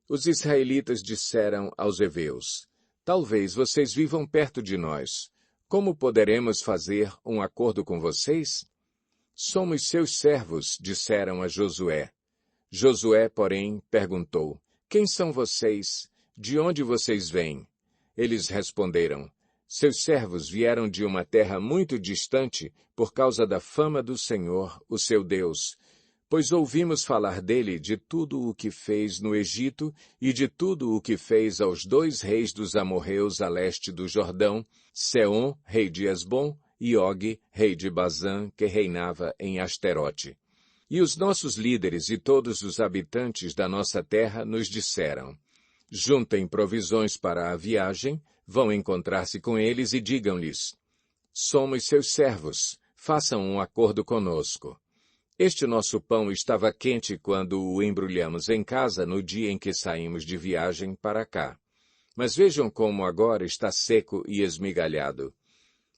Os israelitas disseram aos heveus: Talvez vocês vivam perto de nós. Como poderemos fazer um acordo com vocês? Somos seus servos, disseram a Josué. Josué, porém, perguntou: Quem são vocês? De onde vocês vêm? Eles responderam: Seus servos vieram de uma terra muito distante por causa da fama do Senhor, o seu Deus, pois ouvimos falar dele de tudo o que fez no Egito e de tudo o que fez aos 2 reis dos amorreus a leste do Jordão, Seom, rei de Esbom, e Og, rei de Bazã, que reinava em Asterote. E os nossos líderes e todos os habitantes da nossa terra nos disseram: Juntem provisões para a viagem, vão encontrar-se com eles e digam-lhes: Somos seus servos, façam um acordo conosco. Este nosso pão estava quente quando o embrulhamos em casa no dia em que saímos de viagem para cá. Mas vejam como agora está seco e esmigalhado.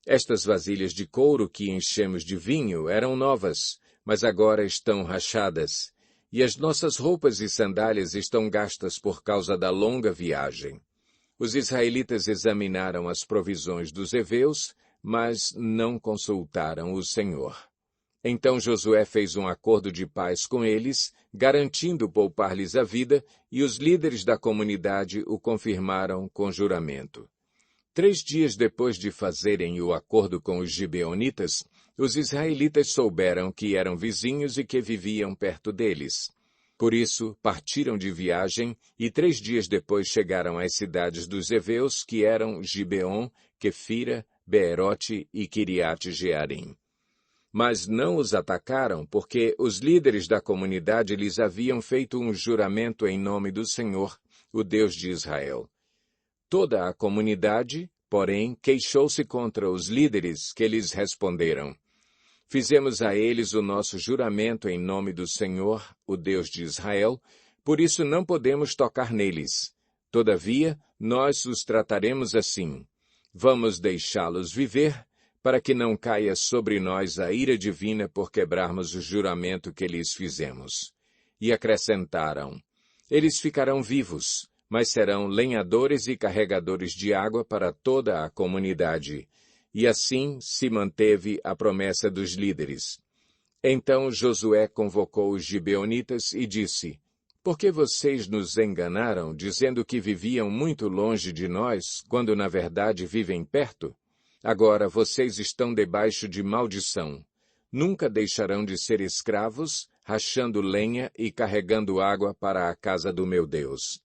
Estas vasilhas de couro que enchemos de vinho eram novas, mas agora estão rachadas, e as nossas roupas e sandálias estão gastas por causa da longa viagem. Os israelitas examinaram as provisões dos heveus, mas não consultaram o Senhor. Então Josué fez um acordo de paz com eles, garantindo poupar-lhes a vida, e os líderes da comunidade o confirmaram com juramento. 3 dias depois de fazerem o acordo com os gibeonitas, os israelitas souberam que eram vizinhos e que viviam perto deles. Por isso, partiram de viagem e 3 dias depois chegaram às cidades dos heveus, que eram Gibeon, Quefira, Beerote e Quiriate-Jearim. Mas não os atacaram, porque os líderes da comunidade lhes haviam feito um juramento em nome do Senhor, o Deus de Israel. Toda a comunidade, porém, queixou-se contra os líderes, que lhes responderam: Fizemos a eles o nosso juramento em nome do Senhor, o Deus de Israel, por isso não podemos tocar neles. Todavia, nós os trataremos assim. Vamos deixá-los viver, para que não caia sobre nós a ira divina por quebrarmos o juramento que lhes fizemos. E acrescentaram: Eles ficarão vivos, mas serão lenhadores e carregadores de água para toda a comunidade. E assim se manteve a promessa dos líderes. Então Josué convocou os gibeonitas e disse: Por que vocês nos enganaram, dizendo que viviam muito longe de nós, quando na verdade vivem perto? Agora vocês estão debaixo de maldição. Nunca deixarão de ser escravos, rachando lenha e carregando água para a casa do meu Deus.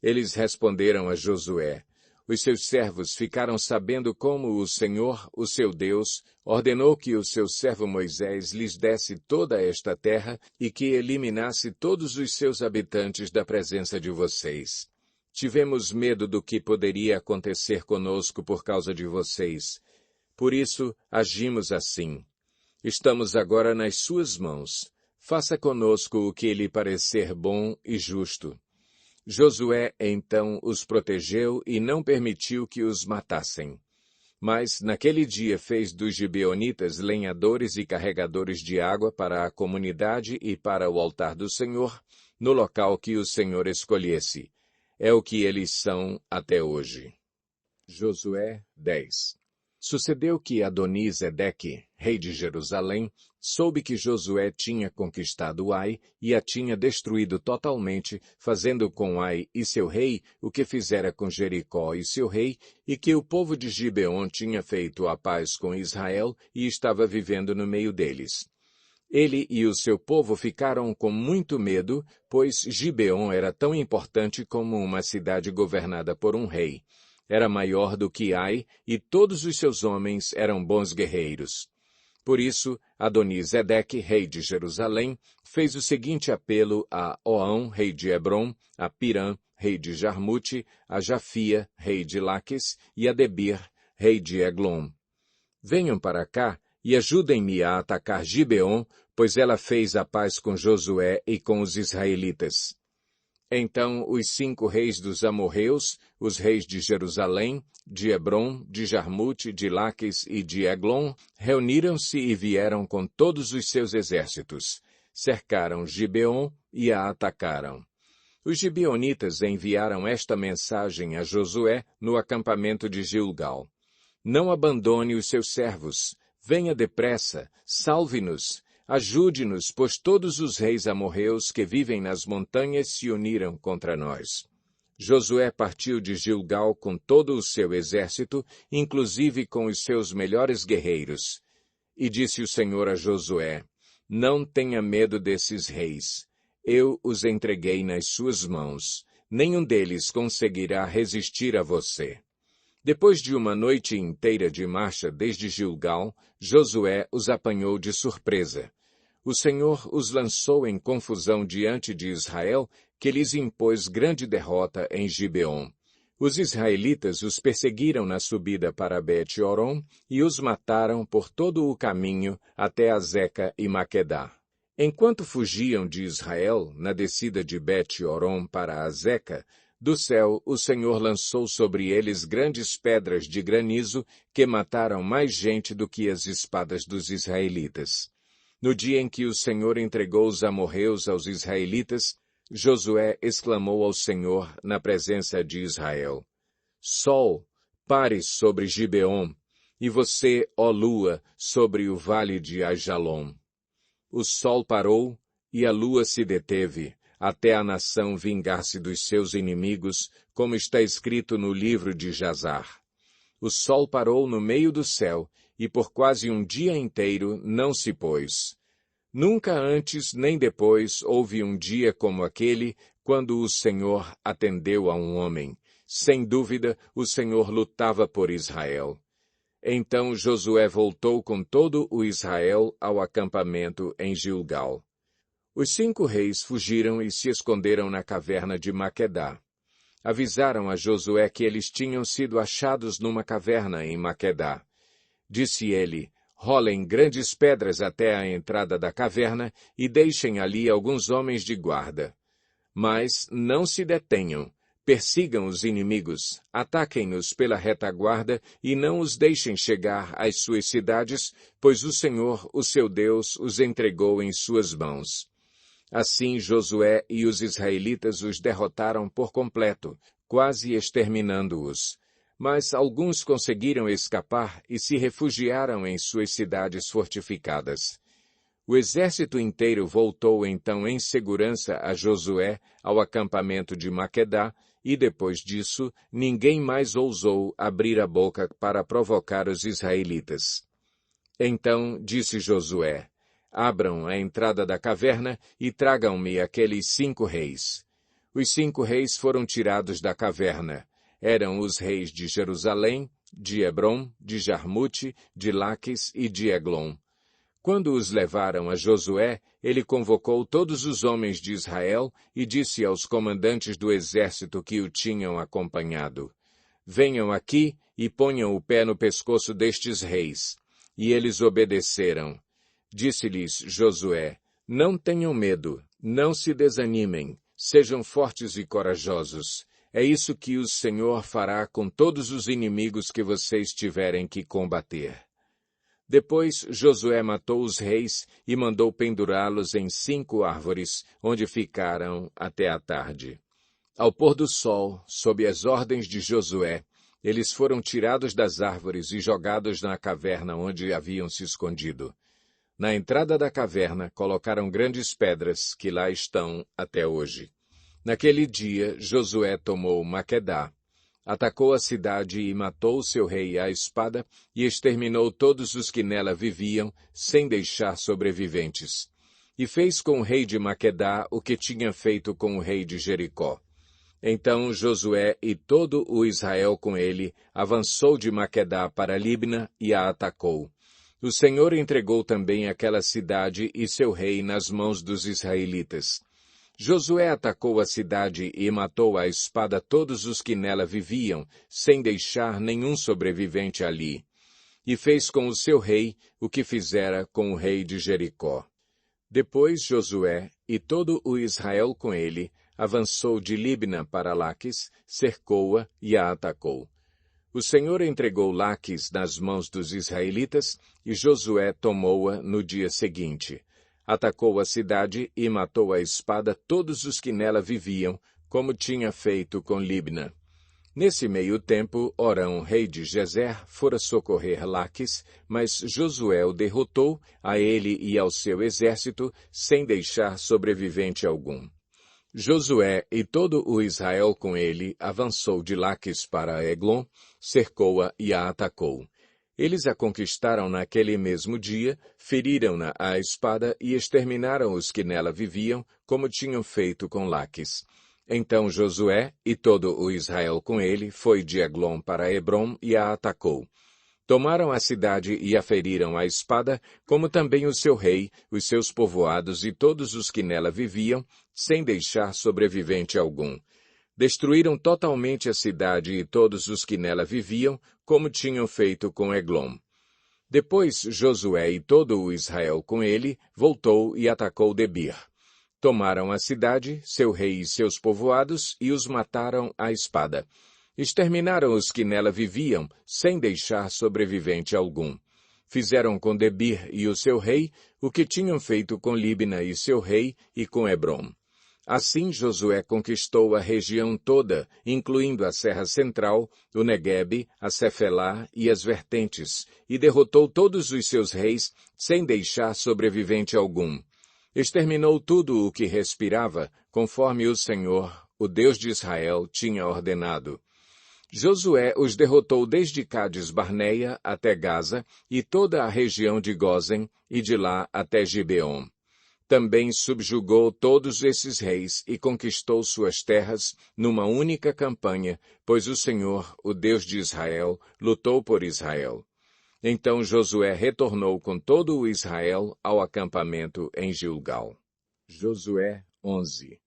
Eles responderam a Josué: Os seus servos ficaram sabendo como o Senhor, o seu Deus, ordenou que o seu servo Moisés lhes desse toda esta terra e que eliminasse todos os seus habitantes da presença de vocês. Tivemos medo do que poderia acontecer conosco por causa de vocês. Por isso, agimos assim. Estamos agora nas suas mãos. Faça conosco o que lhe parecer bom e justo. Josué, então, os protegeu e não permitiu que os matassem. Mas, naquele dia, fez dos gibeonitas lenhadores e carregadores de água para a comunidade e para o altar do Senhor, no local que o Senhor escolhesse. É o que eles são até hoje. Josué 10. Sucedeu que Adoni-Zedeque, rei de Jerusalém, soube que Josué tinha conquistado Ai e a tinha destruído totalmente, fazendo com Ai e seu rei o que fizera com Jericó e seu rei, e que o povo de Gibeon tinha feito a paz com Israel e estava vivendo no meio deles. Ele e o seu povo ficaram com muito medo, pois Gibeon era tão importante como uma cidade governada por um rei. Era maior do que Ai, e todos os seus homens eram bons guerreiros. Por isso, Adoni-Zedeque, rei de Jerusalém, fez o seguinte apelo a Oão, rei de Hebrom, a Pirã, rei de Jarmute, a Jafia, rei de Laques, e a Debir, rei de Eglon. Venham para cá e ajudem-me a atacar Gibeon, pois ela fez a paz com Josué e com os israelitas. Então os 5 reis dos amorreus, os reis de Jerusalém, de Hebrom, de Jarmute, de Laques e de Eglon, reuniram-se e vieram com todos os seus exércitos. Cercaram Gibeon e a atacaram. Os gibeonitas enviaram esta mensagem a Josué no acampamento de Gilgal. Não abandone os seus servos. Venha depressa, salve-nos. Ajude-nos, pois todos os reis amorreus que vivem nas montanhas se uniram contra nós. Josué partiu de Gilgal com todo o seu exército, inclusive com os seus melhores guerreiros. E disse o Senhor a Josué, não tenha medo desses reis. Eu os entreguei nas suas mãos. Nenhum deles conseguirá resistir a você. Depois de uma noite inteira de marcha desde Gilgal, Josué os apanhou de surpresa. O Senhor os lançou em confusão diante de Israel, que lhes impôs grande derrota em Gibeon. Os israelitas os perseguiram na subida para Bet-Horon e os mataram por todo o caminho até Azeca e Maquedá. Enquanto fugiam de Israel, na descida de Bet-Horon para Azeca, do céu o Senhor lançou sobre eles grandes pedras de granizo que mataram mais gente do que as espadas dos israelitas. No dia em que o Senhor entregou os amorreus aos israelitas, Josué exclamou ao Senhor na presença de Israel, Sol, pare sobre Gibeon, e você, ó lua, sobre o vale de Aijalon. O sol parou e a lua se deteve, até a nação vingar-se dos seus inimigos, como está escrito no livro de Jazar. O sol parou no meio do céu, e por quase um dia inteiro não se pôs. Nunca antes nem depois houve um dia como aquele, quando o Senhor atendeu a um homem. Sem dúvida, o Senhor lutava por Israel. Então Josué voltou com todo o Israel ao acampamento em Gilgal. Os 5 reis fugiram e se esconderam na caverna de Maquedá. Avisaram a Josué que eles tinham sido achados numa caverna em Maquedá. Disse ele, rolem grandes pedras até a entrada da caverna e deixem ali alguns homens de guarda. Mas não se detenham, persigam os inimigos, ataquem-nos pela retaguarda e não os deixem chegar às suas cidades, pois o Senhor, o seu Deus, os entregou em suas mãos. Assim Josué e os israelitas os derrotaram por completo, quase exterminando-os. Mas alguns conseguiram escapar e se refugiaram em suas cidades fortificadas. O exército inteiro voltou então em segurança a Josué ao acampamento de Maquedá, e depois disso ninguém mais ousou abrir a boca para provocar os israelitas. Então disse Josué, abram a entrada da caverna e tragam-me aqueles 5 reis. Os 5 reis foram tirados da caverna. Eram os reis de Jerusalém, de Hebrom, de Jarmute, de Laques e de Eglon. Quando os levaram a Josué, ele convocou todos os homens de Israel e disse aos comandantes do exército que o tinham acompanhado, venham aqui e ponham o pé no pescoço destes reis. E eles obedeceram. Disse-lhes Josué, não tenham medo, não se desanimem, sejam fortes e corajosos. É isso que o Senhor fará com todos os inimigos que vocês tiverem que combater. Depois Josué matou os reis e mandou pendurá-los em 5 árvores, onde ficaram até a tarde. Ao pôr do sol, sob as ordens de Josué, Eles foram tirados das árvores e jogados na caverna onde haviam se escondido. Na entrada da caverna colocaram grandes pedras que lá estão até hoje. Naquele dia, Josué tomou Maquedá, atacou a cidade e matou seu rei à espada e exterminou todos os que nela viviam, sem deixar sobreviventes. E fez com o rei de Maquedá o que tinha feito com o rei de Jericó. Então Josué e todo o Israel com ele avançou de Maquedá para Libna e a atacou. O Senhor entregou também aquela cidade e seu rei nas mãos dos israelitas. Josué atacou a cidade e matou à espada todos os que nela viviam, sem deixar nenhum sobrevivente ali. E fez com o seu rei o que fizera com o rei de Jericó. Depois Josué e todo o Israel com ele avançou de Libna para Laquis, cercou-a e a atacou. O Senhor entregou Laquis nas mãos dos israelitas e Josué tomou-a no dia seguinte. Atacou a cidade e matou à espada todos os que nela viviam, como tinha feito com Libna. Nesse meio tempo, Orão, rei de Gezer, fora socorrer Laquis, mas Josué o derrotou, a ele e ao seu exército, sem deixar sobrevivente algum. Josué e todo o Israel com ele avançou de Laquis para Eglon, cercou-a e a atacou. Eles a conquistaram naquele mesmo dia, feriram-na à espada e exterminaram os que nela viviam, como tinham feito com Laquis. Então Josué e todo o Israel com ele foi de Eglon para Hebrom e a atacou. Tomaram a cidade e a feriram à espada, como também o seu rei, os seus povoados e todos os que nela viviam, sem deixar sobrevivente algum. Destruíram totalmente a cidade e todos os que nela viviam, como tinham feito com Eglon. Depois Josué e todo o Israel com ele voltou e atacou Debir. Tomaram a cidade, seu rei e seus povoados, e os mataram à espada. Exterminaram os que nela viviam, sem deixar sobrevivente algum. Fizeram com Debir e o seu rei o que tinham feito com Libna e seu rei e com Hebrom. Assim Josué conquistou a região toda, incluindo a Serra Central, o Neguebe, a Cefelá e as vertentes, e derrotou todos os seus reis, sem deixar sobrevivente algum. Exterminou tudo o que respirava, conforme o Senhor, o Deus de Israel, tinha ordenado. Josué os derrotou desde Cades-Barneia até Gaza e toda a região de Gósen, e de lá até Gibeon. Também subjugou todos esses reis e conquistou suas terras numa única campanha, pois o Senhor, o Deus de Israel, lutou por Israel. Então Josué retornou com todo o Israel ao acampamento em Gilgal. Josué 11.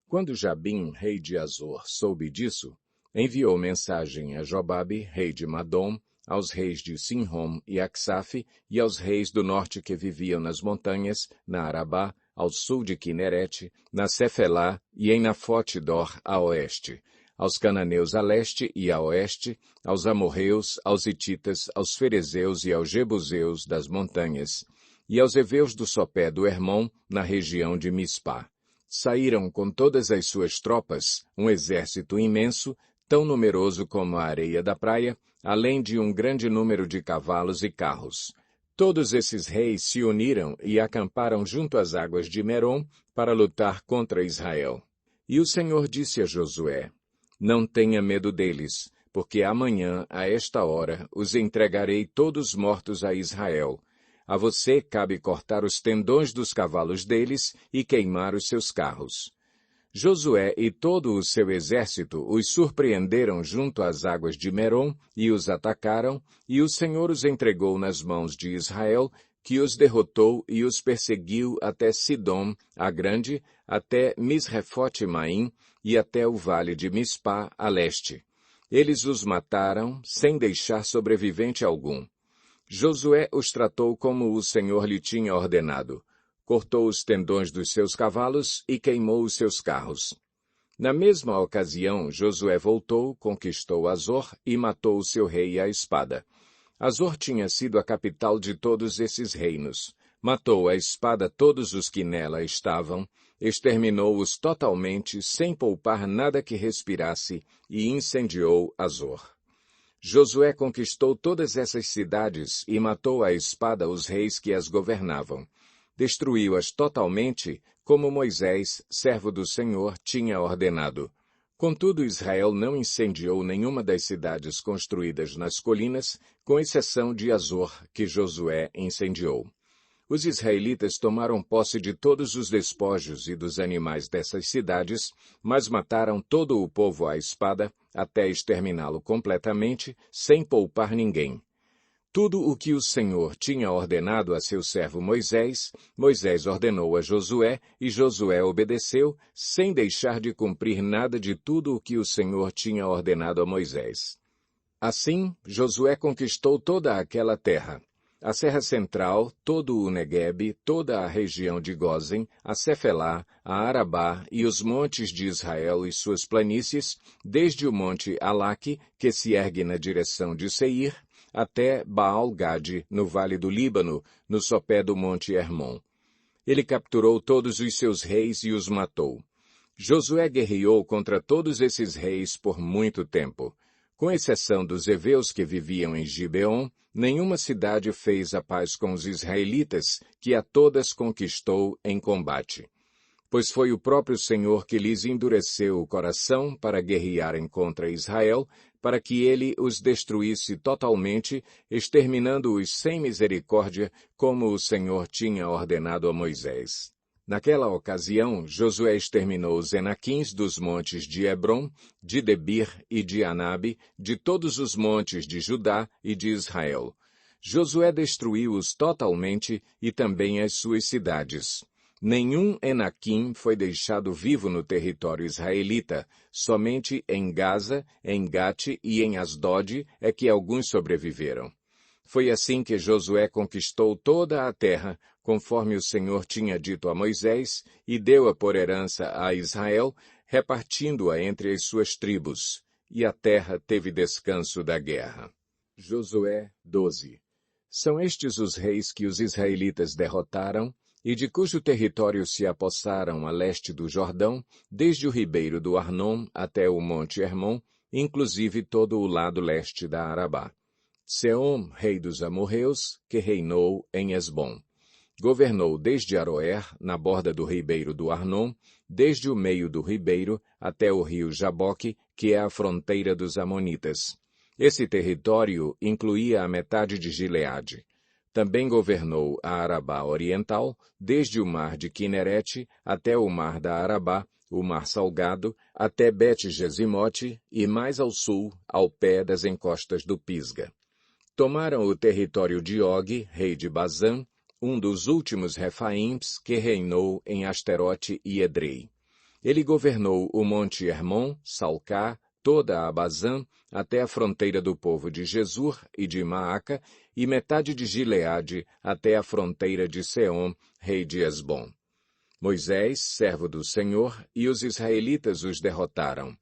Quando Jabim, rei de Azor, soube disso, enviou mensagem a Jobabe, rei de Madom, aos reis de Sinrom e Aksaf, e aos reis do norte que viviam nas montanhas, na Arabá, ao sul de Quinerete, na Cefelá e em Nafote-dor, a oeste, aos cananeus a leste e a oeste, aos amorreus, aos hititas, aos ferezeus e aos jebuseus das montanhas, e aos heveus do sopé do Hermon, na região de Mispá. Saíram com todas as suas tropas, um exército imenso, tão numeroso como a areia da praia, além de um grande número de cavalos e carros. Todos esses reis se uniram e acamparam junto às águas de Merom para lutar contra Israel. E o Senhor disse a Josué: Não tenha medo deles, porque amanhã, a esta hora, os entregarei todos mortos a Israel. A você cabe cortar os tendões dos cavalos deles e queimar os seus carros. Josué e todo o seu exército os surpreenderam junto às águas de Merom e os atacaram, e o Senhor os entregou nas mãos de Israel, que os derrotou e os perseguiu até Sidom, a grande, até Misrefote-Maim e até o vale de Mispá, a leste. Eles os mataram, sem deixar sobrevivente algum. Josué os tratou como o Senhor lhe tinha ordenado. Cortou os tendões dos seus cavalos e queimou os seus carros. Na mesma ocasião, Josué voltou, conquistou Azor e matou o seu rei à espada. Azor tinha sido a capital de todos esses reinos. Matou à espada todos os que nela estavam, exterminou-os totalmente, sem poupar nada que respirasse, e incendiou Azor. Josué conquistou todas essas cidades e matou à espada os reis que as governavam. Destruiu-as totalmente, como Moisés, servo do Senhor, tinha ordenado. Contudo, Israel não incendiou nenhuma das cidades construídas nas colinas, com exceção de Azor, que Josué incendiou. Os israelitas tomaram posse de todos os despojos e dos animais dessas cidades, mas mataram todo o povo à espada, até exterminá-lo completamente, sem poupar ninguém. Tudo o que o Senhor tinha ordenado a seu servo Moisés, Moisés ordenou a Josué, e Josué obedeceu, sem deixar de cumprir nada de tudo o que o Senhor tinha ordenado a Moisés. Assim, Josué conquistou toda aquela terra. A Serra Central, todo o Neguebe, toda a região de Gósen, a Cefelá, a Arabá e os montes de Israel e suas planícies, desde o monte Alaque, que se ergue na direção de Seir, até Baal-Gade, no vale do Líbano, no sopé do monte Hermon. Ele capturou todos os seus reis e os matou. Josué guerreou contra todos esses reis por muito tempo. Com exceção dos heveus que viviam em Gibeon, nenhuma cidade fez a paz com os israelitas, que a todas conquistou em combate. Pois foi o próprio Senhor que lhes endureceu o coração para guerrearem contra Israel, para que ele os destruísse totalmente, exterminando-os sem misericórdia, como o Senhor tinha ordenado a Moisés. Naquela ocasião, Josué exterminou os Enaquins dos montes de Hebrom, de Debir e de Anabe, de todos os montes de Judá e de Israel. Josué destruiu-os totalmente e também as suas cidades. Nenhum Enaquim foi deixado vivo no território israelita, somente em Gaza, em Gate e em Asdod é que alguns sobreviveram. Foi assim que Josué conquistou toda a terra, conforme o Senhor tinha dito a Moisés, e deu-a por herança a Israel, repartindo-a entre as suas tribos. E a terra teve descanso da guerra. Josué 12. São estes os reis que os israelitas derrotaram, e de cujo território se apossaram a leste do Jordão, desde o ribeiro do Arnon até o monte Hermon, inclusive todo o lado leste da Arabá. Seom, rei dos amorreus, que reinou em Esbom. Governou desde Aroer, na borda do ribeiro do Arnon, desde o meio do ribeiro até o rio Jaboque, que é a fronteira dos amonitas. Esse território incluía a metade de Gileade. Também governou a Arabá Oriental, desde o mar de Quinerete até o mar da Arabá, o mar Salgado, até Bet-Gesimote e mais ao sul, ao pé das encostas do Pisga. Tomaram o território de Og, rei de Bazã, um dos últimos Refaims que reinou em Asterote e Edrei. Ele governou o monte Hermon, Salcá, toda a Bazã, até a fronteira do povo de Jesur e de Maaca, e metade de Gileade até a fronteira de Seom, rei de Esbom. Moisés, servo do Senhor, e os israelitas os derrotaram.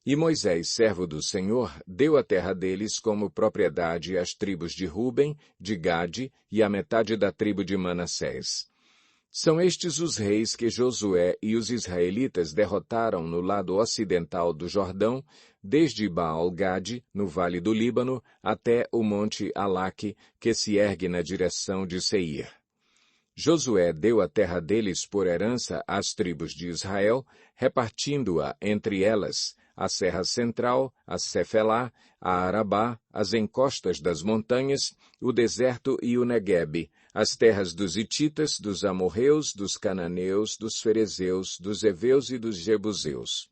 E Moisés, servo do Senhor, deu a terra deles como propriedade às tribos de Ruben, de Gade e à metade da tribo de Manassés. São estes os reis que Josué e os israelitas derrotaram no lado ocidental do Jordão, desde Baal-Gade, no vale do Líbano, até o monte Alaque, que se ergue na direção de Seir. Josué deu a terra deles por herança às tribos de Israel, repartindo-a entre elas, a Serra Central, a Cefelá, a Arabá, as encostas das montanhas, o deserto e o Neguebe, as terras dos Hititas, dos amorreus, dos cananeus, dos ferezeus, dos heveus e dos jebuseus.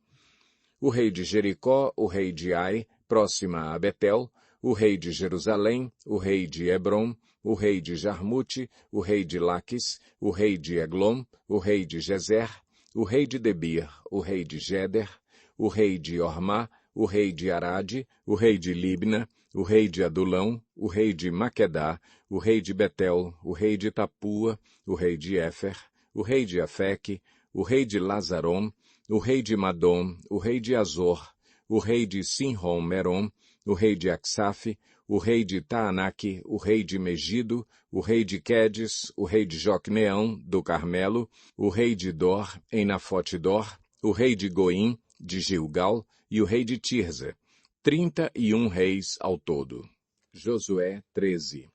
O rei de Jericó, o rei de Ai, próxima a Betel, o rei de Jerusalém, o rei de Hebrom, o rei de Jarmute, o rei de Laquis, o rei de Eglom, o rei de Gezer, o rei de Debir, o rei de Geder, o rei de Ormá, o rei de Arade, o rei de Libna, o rei de Adulão, o rei de Maquedá, o rei de Betel, o rei de Tapua, o rei de Éfer, o rei de Afeque, o rei de Lazarom, o rei de Madom, o rei de Azor, o rei de Sinrom-Merom, o rei de Aksaf, o rei de Taanaque, o rei de Megido, o rei de Quedes, o rei de Jocneão, do Carmelo, o rei de Dor, em Nafote-Dor, o rei de Goim, de Gilgal, e o rei de Tirza. 31 reis ao todo. Josué 13.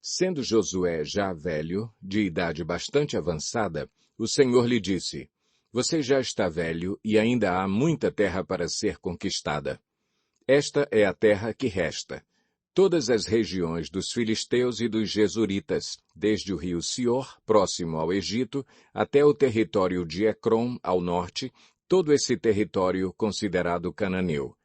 Sendo Josué já velho, de idade bastante avançada, o Senhor lhe disse: Você já está velho e ainda há muita terra para ser conquistada. Esta é a terra que resta. Todas as regiões dos filisteus e dos jesuritas, desde o rio Sior, próximo ao Egito, até o território de Ecrom, ao norte, todo esse território considerado cananeu.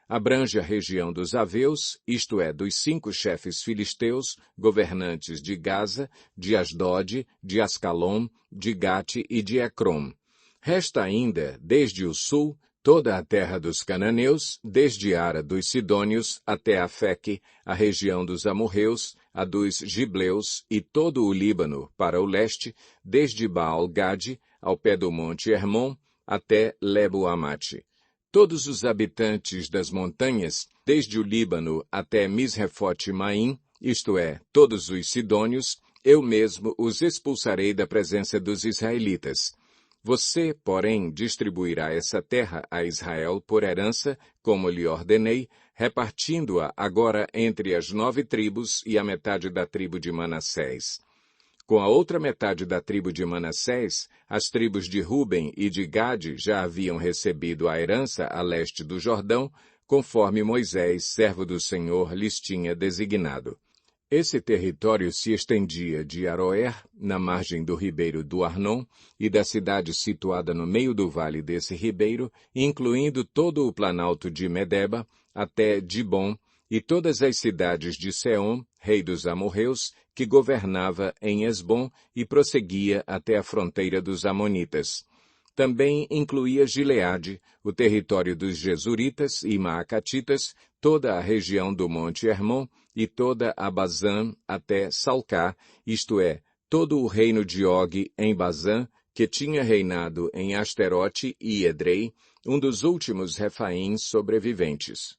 Abrange a região dos Aveus, isto é, dos 5 chefes filisteus, governantes de Gaza, de Asdod, de Ascalon, de Gate e de Ecrom. Resta ainda, desde o sul, toda a terra dos cananeus, desde Ara dos Sidônios até Afeque, a região dos amorreus, a dos gibleus e todo o Líbano para o leste, desde Baal-Gade, ao pé do monte Hermon, até Lebo-Amate. Todos os habitantes das montanhas, desde o Líbano até Misrefote-Maim, isto é, todos os sidônios, eu mesmo os expulsarei da presença dos israelitas. Você, porém, distribuirá essa terra a Israel por herança, como lhe ordenei, repartindo-a agora entre as 9 tribos e a metade da tribo de Manassés. Com a outra metade da tribo de Manassés, as tribos de Ruben e de Gade já haviam recebido a herança a leste do Jordão, conforme Moisés, servo do Senhor, lhes tinha designado. Esse território se estendia de Aroer, na margem do ribeiro do Arnon, e da cidade situada no meio do vale desse ribeiro, incluindo todo o planalto de Medeba, até Dibom, e todas as cidades de Seom, rei dos amorreus, que governava em Esbom e prosseguia até a fronteira dos amonitas. Também incluía Gileade, o território dos jesuritas e maacatitas, toda a região do monte Hermon e toda a Bazã até Salcá, isto é, todo o reino de Og em Bazã, que tinha reinado em Asterote e Edrei, um dos últimos refaíns sobreviventes.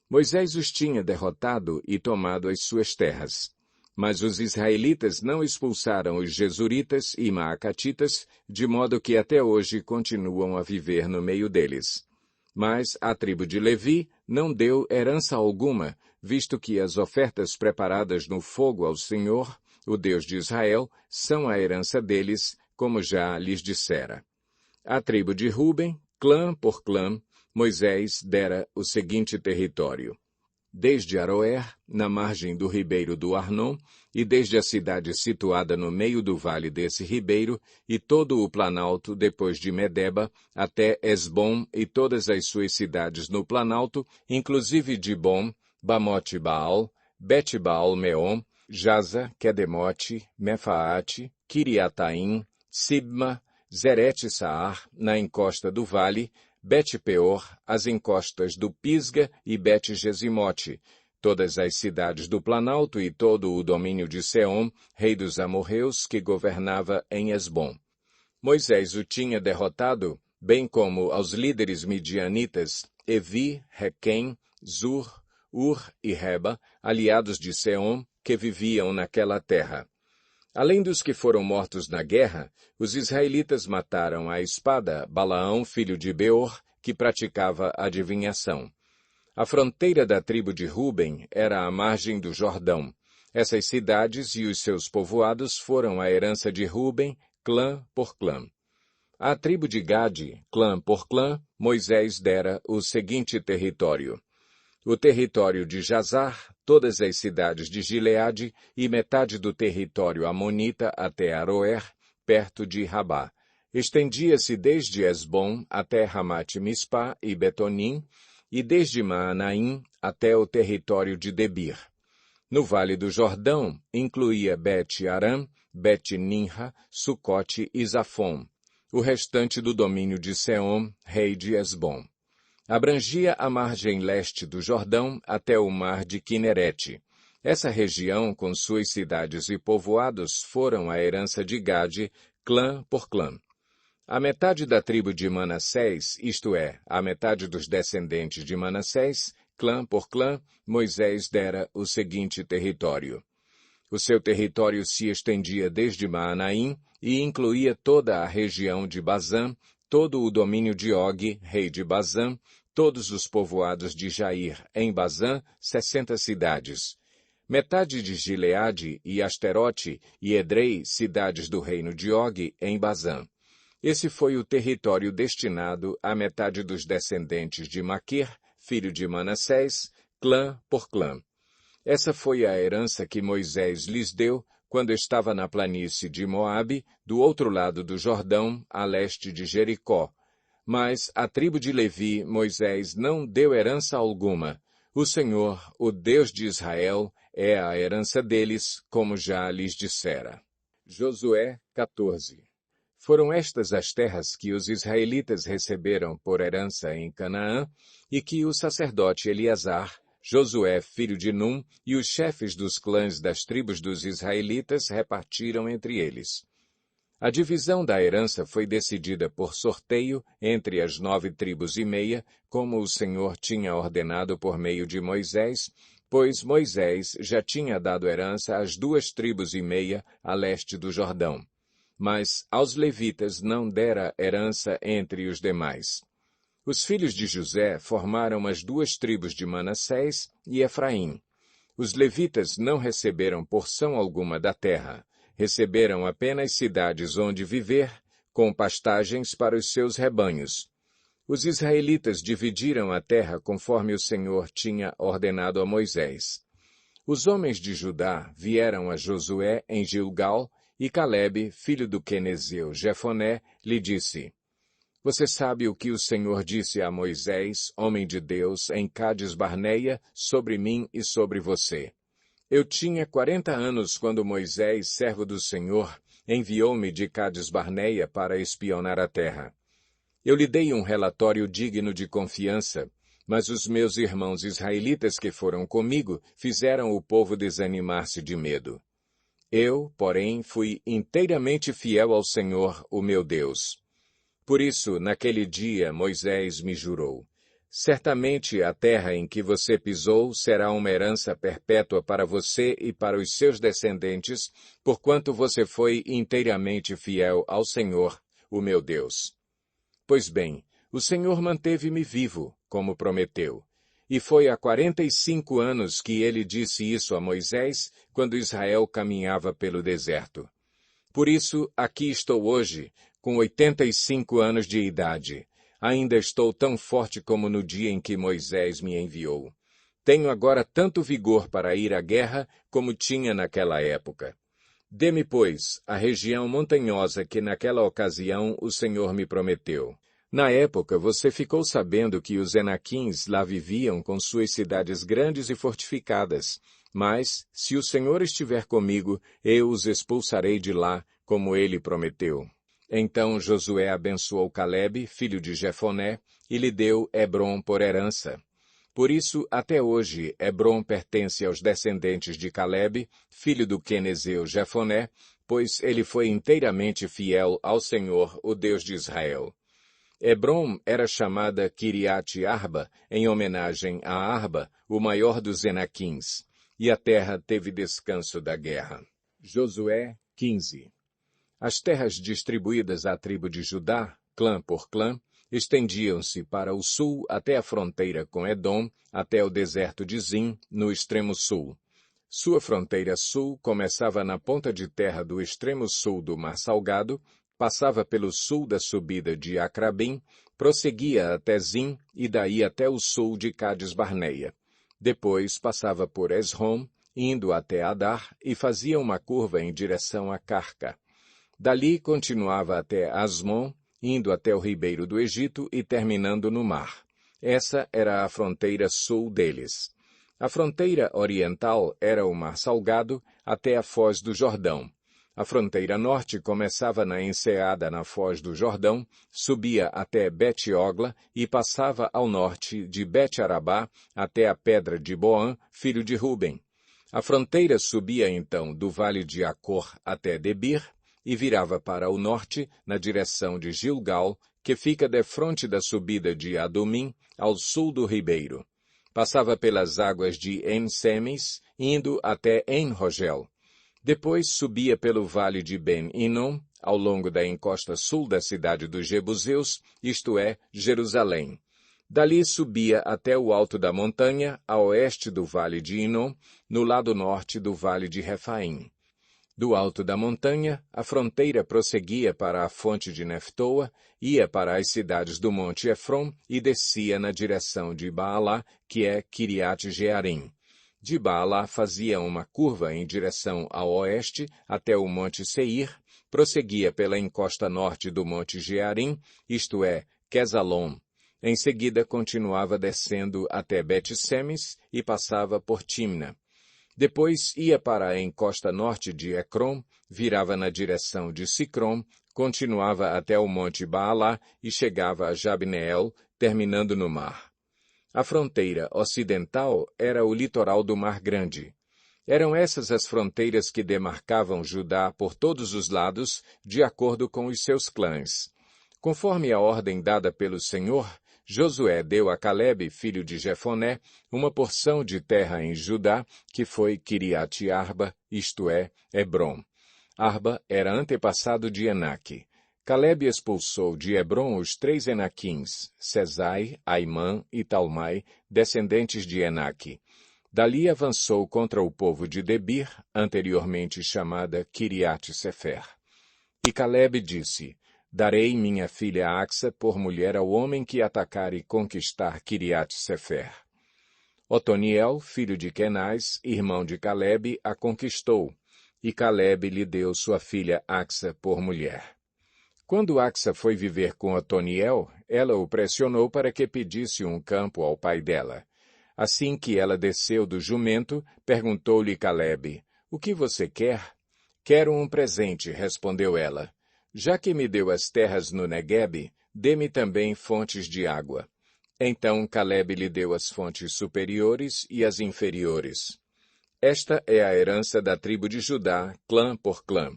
Moisés os tinha derrotado e tomado as suas terras. Mas os israelitas não expulsaram os jesuritas e maacatitas, de modo que até hoje continuam a viver no meio deles. Mas a tribo de Levi não deu herança alguma, visto que as ofertas preparadas no fogo ao Senhor, o Deus de Israel, são a herança deles, como já lhes dissera. A tribo de Ruben, clã por clã, Moisés dera o seguinte território: desde Aroer, na margem do ribeiro do Arnon, e desde a cidade situada no meio do vale desse ribeiro, e todo o planalto depois de Medeba, até Esbom e todas as suas cidades no planalto, inclusive Dibom, Bamote-Baal, Bet-Baal-Meon, Jaza, Quedemote, Mefaate, Kiriataim, Sibma, Zerete-Saar, na encosta do vale, Bet-Peor, as encostas do Pisga e Bet-Gesimote, todas as cidades do Planalto e todo o domínio de Seom, rei dos amorreus, que governava em Esbom. Moisés o tinha derrotado, bem como aos líderes midianitas, Evi, Requem, Zur, Ur e Reba, aliados de Seom, que viviam naquela terra. Além dos que foram mortos na guerra, os israelitas mataram à espada Balaão, filho de Beor, que praticava adivinhação. A fronteira da tribo de Ruben era à margem do Jordão. Essas cidades e os seus povoados foram a herança de Ruben, clã por clã. À tribo de Gade, clã por clã, Moisés dera o seguinte território: o território de Jazar, todas as cidades de Gileade e metade do território amonita até Aroer, perto de Rabá. Estendia-se desde Esbom até Ramate-Mispá e Betonim, e desde Maanaim até o território de Debir. No Vale do Jordão, incluía Bet-Aram, Bet-Ninra, Sucote e Zafon, o restante do domínio de Seom, rei de Esbom. Abrangia a margem leste do Jordão até o mar de Quinerete. Essa região, com suas cidades e povoados, foram a herança de Gade, clã por clã. A metade da tribo de Manassés, isto é, a metade dos descendentes de Manassés, clã por clã, Moisés dera o seguinte território. O seu território se estendia desde Maanaim e incluía toda a região de Bazã, todo o domínio de Og, rei de Bazã, todos os povoados de Jair, em Bazã, 60 cidades. Metade de Gileade e Asterote e Edrei, cidades do reino de Og, em Bazã. Esse foi o território destinado à metade dos descendentes de Maquir, filho de Manassés, clã por clã. Essa foi a herança que Moisés lhes deu quando estava na planície de Moabe, do outro lado do Jordão, a leste de Jericó. Mas à tribo de Levi, Moisés não deu herança alguma. O Senhor, o Deus de Israel, é a herança deles, como já lhes dissera. Josué 14. Foram estas as terras que os israelitas receberam por herança em Canaã, e que o sacerdote Eleazar, Josué, filho de Num, e os chefes dos clãs das tribos dos israelitas repartiram entre eles. A divisão da herança foi decidida por sorteio entre as 9 tribos e meia, como o Senhor tinha ordenado por meio de Moisés, pois Moisés já tinha dado herança às 2 tribos e meia a leste do Jordão. Mas aos levitas não dera herança entre os demais. Os filhos de José formaram as 2 tribos de Manassés e Efraim. Os levitas não receberam porção alguma da terra. Receberam apenas cidades onde viver, com pastagens para os seus rebanhos. Os israelitas dividiram a terra conforme o Senhor tinha ordenado a Moisés. Os homens de Judá vieram a Josué em Gilgal, e Calebe, filho do quenezeu Jefoné, lhe disse: Você sabe o que o Senhor disse a Moisés, homem de Deus, em Cades-Barneia, sobre mim e sobre você. Eu tinha 40 anos quando Moisés, servo do Senhor, enviou-me de Cades-Barneia para espionar a terra. Eu lhe dei um relatório digno de confiança, mas os meus irmãos israelitas que foram comigo fizeram o povo desanimar-se de medo. Eu, porém, fui inteiramente fiel ao Senhor, o meu Deus. Por isso, naquele dia, Moisés me jurou: Certamente a terra em que você pisou será uma herança perpétua para você e para os seus descendentes, porquanto você foi inteiramente fiel ao Senhor, o meu Deus. Pois bem, o Senhor manteve-me vivo, como prometeu. E foi há 45 anos que ele disse isso a Moisés, quando Israel caminhava pelo deserto. Por isso, aqui estou hoje, com 85 anos de idade. Ainda estou tão forte como no dia em que Moisés me enviou. Tenho agora tanto vigor para ir à guerra como tinha naquela época. Dê-me, pois, a região montanhosa que naquela ocasião o Senhor me prometeu. Na época, você ficou sabendo que os Enaquins lá viviam com suas cidades grandes e fortificadas. Mas, se o Senhor estiver comigo, eu os expulsarei de lá, como ele prometeu. Então Josué abençoou Calebe, filho de Jefoné, e lhe deu Hebrom por herança. Por isso, até hoje, Hebrom pertence aos descendentes de Calebe, filho do quenezeu Jefoné, pois ele foi inteiramente fiel ao Senhor, o Deus de Israel. Hebrom era chamada Kiriat Arba, em homenagem a Arba, o maior dos Enaquins, e a terra teve descanso da guerra. Josué 15. As terras distribuídas à tribo de Judá, clã por clã, estendiam-se para o sul até a fronteira com Edom, até o deserto de Zim, no extremo sul. Sua fronteira sul começava na ponta de terra do extremo sul do Mar Salgado, passava pelo sul da subida de Acrabim, prosseguia até Zim e daí até o sul de Cades-Barneia. Depois passava por Esrom, indo até Adar e fazia uma curva em direção a Carca. Dali continuava até Asmon, indo até o ribeiro do Egito e terminando no mar. Essa era a fronteira sul deles. A fronteira oriental era o Mar Salgado até a foz do Jordão. A fronteira norte começava na enseada na foz do Jordão, subia até Bet-Ogla e passava ao norte de Bet-Arabá até a pedra de Boã, filho de Ruben. A fronteira subia então do vale de Acor até Debir e virava para o norte na direção de Gilgal, que fica defronte da subida de Adumim, ao sul do ribeiro. Passava pelas águas de En-Semes, indo até En-Rogel. Depois subia pelo vale de Ben-Inom, ao longo da encosta sul da cidade dos Jebuseus, isto é, Jerusalém. Dali subia até o alto da montanha, a oeste do vale de Inom, no lado norte do vale de Refaim. Do alto da montanha, a fronteira prosseguia para a fonte de Neftoa, ia para as cidades do monte Efron e descia na direção de Baalá, que é Kiriat Jearim. De Baalá fazia uma curva em direção ao oeste até o monte Seir, prosseguia pela encosta norte do monte Jearim, isto é, Quesalom. Em seguida continuava descendo até Bet-Semes e passava por Timna. Depois ia para a encosta norte de Ecrom, virava na direção de Sicrom, continuava até o monte Baalá e chegava a Jabneel, terminando no mar. A fronteira ocidental era o litoral do Mar Grande. Eram essas as fronteiras que demarcavam Judá por todos os lados, de acordo com os seus clãs. Conforme a ordem dada pelo Senhor, Josué deu a Calebe, filho de Jefoné, uma porção de terra em Judá, que foi Kiriat Arba, isto é, Hebrom. Arba era antepassado de Enaque. Calebe expulsou de Hebrom os 3 Enaquins, Sesai, Aimã e Talmai, descendentes de Enaque. Dali avançou contra o povo de Debir, anteriormente chamada Kiriat Sefer. E Calebe disse: Darei minha filha Axa por mulher ao homem que atacar e conquistar Kiriat Sefer. Otoniel, filho de Kenaz, irmão de Calebe, a conquistou, e Calebe lhe deu sua filha Axa por mulher. Quando Axa foi viver com Otoniel, ela o pressionou para que pedisse um campo ao pai dela. Assim que ela desceu do jumento, perguntou-lhe Calebe: O que você quer? Quero um presente, respondeu ela. Já que me deu as terras no Neguebe, dê-me também fontes de água. Então Calebe lhe deu as fontes superiores e as inferiores. Esta é a herança da tribo de Judá, clã por clã.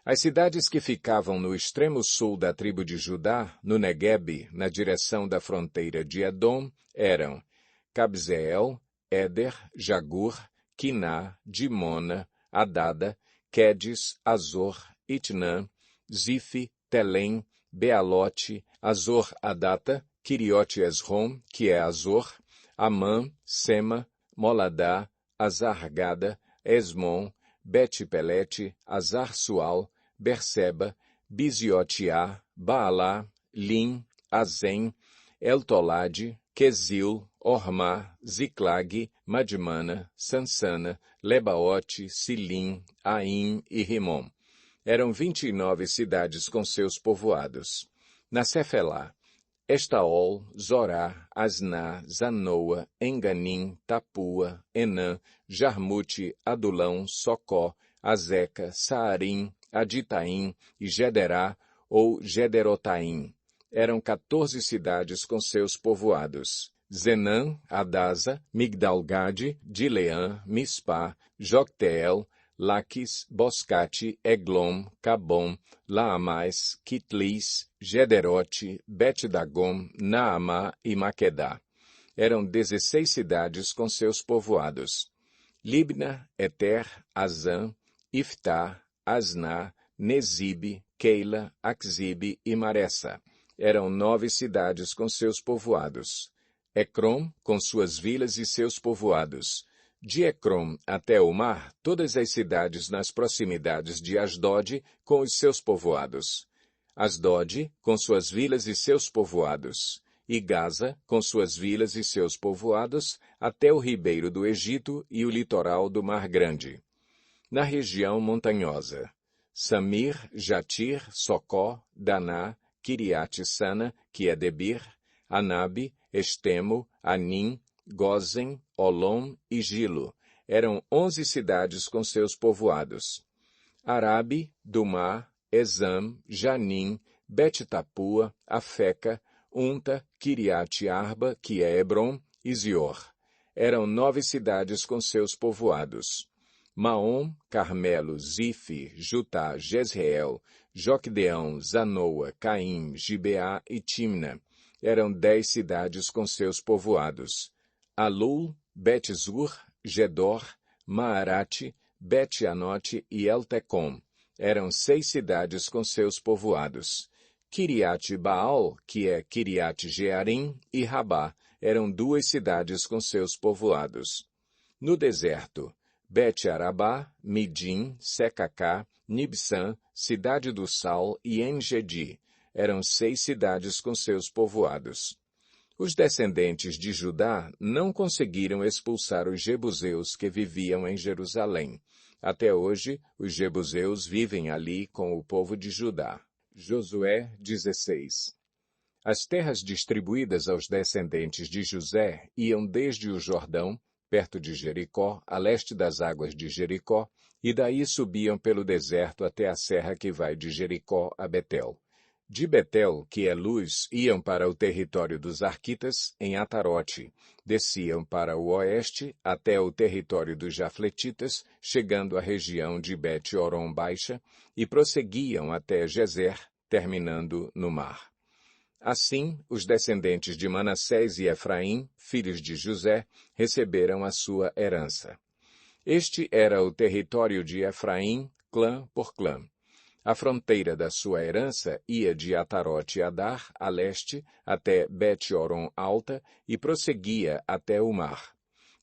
As cidades que ficavam no extremo sul da tribo de Judá, no Neguebe, na direção da fronteira de Edom, eram Cabzeel, Éder, Jagur, Quiná, Dimona, Adada, Quedes, Azor, Itnã, Zife, Telém, Bealote, Azor Adata, Quiriote Esrom, que é Azor, Amã, Sema, Moladá, Azargada, Esmon, Bet-Pelete, Azar-Sual, Berseba, Biziotiá, Baalá, Lim, Azem, Eltolade, Quesil, Ormá, Ziclag, Madmana, Sansana, Lebaote, Silim, Aim e Rimom. Eram 29 cidades com seus povoados. Na Cefelá, Estaol, Zorá, Asná, Zanoa, Enganim, Tapua, Enã, Jarmute, Adulão, Socó, Azeca, Saarim, Aditaim e Gederá ou Gederotaim. Eram 14 cidades com seus povoados. Zenã, Adasa, Migdalgade, Dileã, Mispá, Jocteel, Laquis, Boscate, Eglom, Cabom, Laamais, Kitlis, Gederote, Bet-Dagom, Naamá e Maquedá. Eram 16 cidades com seus povoados. Libna, Eter, Azã, Iftá, Asná, Nezibe, Keila, Axibe e Maressa. Eram 9 cidades com seus povoados. Ecrom, com suas vilas e seus povoados. De Ecrom até o mar, todas as cidades nas proximidades de Asdod, com os seus povoados. Asdod, com suas vilas e seus povoados. E Gaza, com suas vilas e seus povoados, até o ribeiro do Egito e o litoral do Mar Grande. Na região montanhosa, Samir, Jatir, Socó, Daná, Kiriat-Sana, que é Debir, Anabe, Estemo, Anim, Gozen, Olom e Gilo. Eram 11 cidades com seus povoados. Arabe, Dumá, Exam, Janim, Bet-Tapua, Afeca, Unta, Kiriat Arba, que é Hebrom, e Zior. Eram 9 cidades com seus povoados. Maom, Carmelo, Zife, Jutá, Jezreel, Jocdeão, Zanoa, Caim, Gibeá e Timna. Eram 10 cidades com seus povoados. Alul, Bet-Zur, Gedor, Maarate, Bet-Anote e Eltecom. Eram 6 cidades com seus povoados. Kiriat-Baal, que é Kiriat-Jearim, e Rabá, eram 2 cidades com seus povoados. No deserto, Bet-Arabá, Midim, Secacá, Nibsã, Cidade do Sal e En-Gedi, eram 6 cidades com seus povoados. Os descendentes de Judá não conseguiram expulsar os jebuseus que viviam em Jerusalém. Até hoje, os jebuseus vivem ali com o povo de Judá. Josué 16. As terras distribuídas aos descendentes de José iam desde o Jordão, perto de Jericó, a leste das águas de Jericó, e daí subiam pelo deserto até a serra que vai de Jericó a Betel. De Betel, que é Luz, iam para o território dos Arquitas, em Atarote. Desciam para o oeste, até o território dos Jafletitas, chegando à região de Bet-Horon Baixa, e prosseguiam até Gezer, terminando no mar. Assim, os descendentes de Manassés e Efraim, filhos de José, receberam a sua herança. Este era o território de Efraim, clã por clã. A fronteira da sua herança ia de Atarote-Adar, a leste, até Bet-Horon Alta e prosseguia até o mar.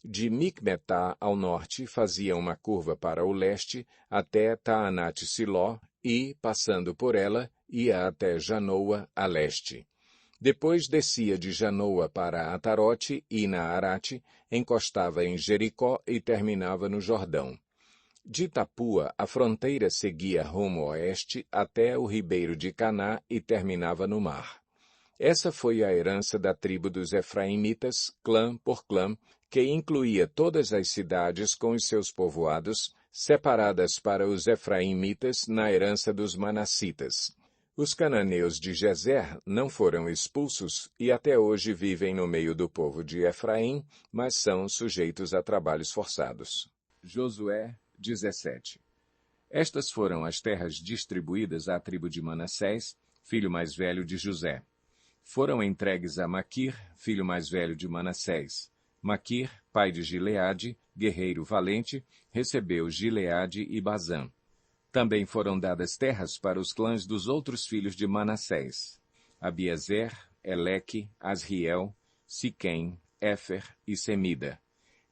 De Micmetá ao norte fazia uma curva para o leste até Taanat-Siló e, passando por ela, ia até Janoa, a leste. Depois descia de Janoa para Atarote e Naarate, encostava em Jericó e terminava no Jordão. De Tapua, a fronteira seguia rumo oeste até o ribeiro de Caná e terminava no mar. Essa foi a herança da tribo dos Efraimitas, clã por clã, que incluía todas as cidades com os seus povoados, separadas para os Efraimitas na herança dos Manassitas. Os cananeus de Gezer não foram expulsos e até hoje vivem no meio do povo de Efraim, mas são sujeitos a trabalhos forçados. Josué 17. Estas foram as terras distribuídas à tribo de Manassés, filho mais velho de José. Foram entregues a Maquir, filho mais velho de Manassés. Maquir, pai de Gileade, guerreiro valente, recebeu Gileade e Bazã. Também foram dadas terras para os clãs dos outros filhos de Manassés: Abiezer, Eleque, Asriel, Siquém, Éfer e Semida.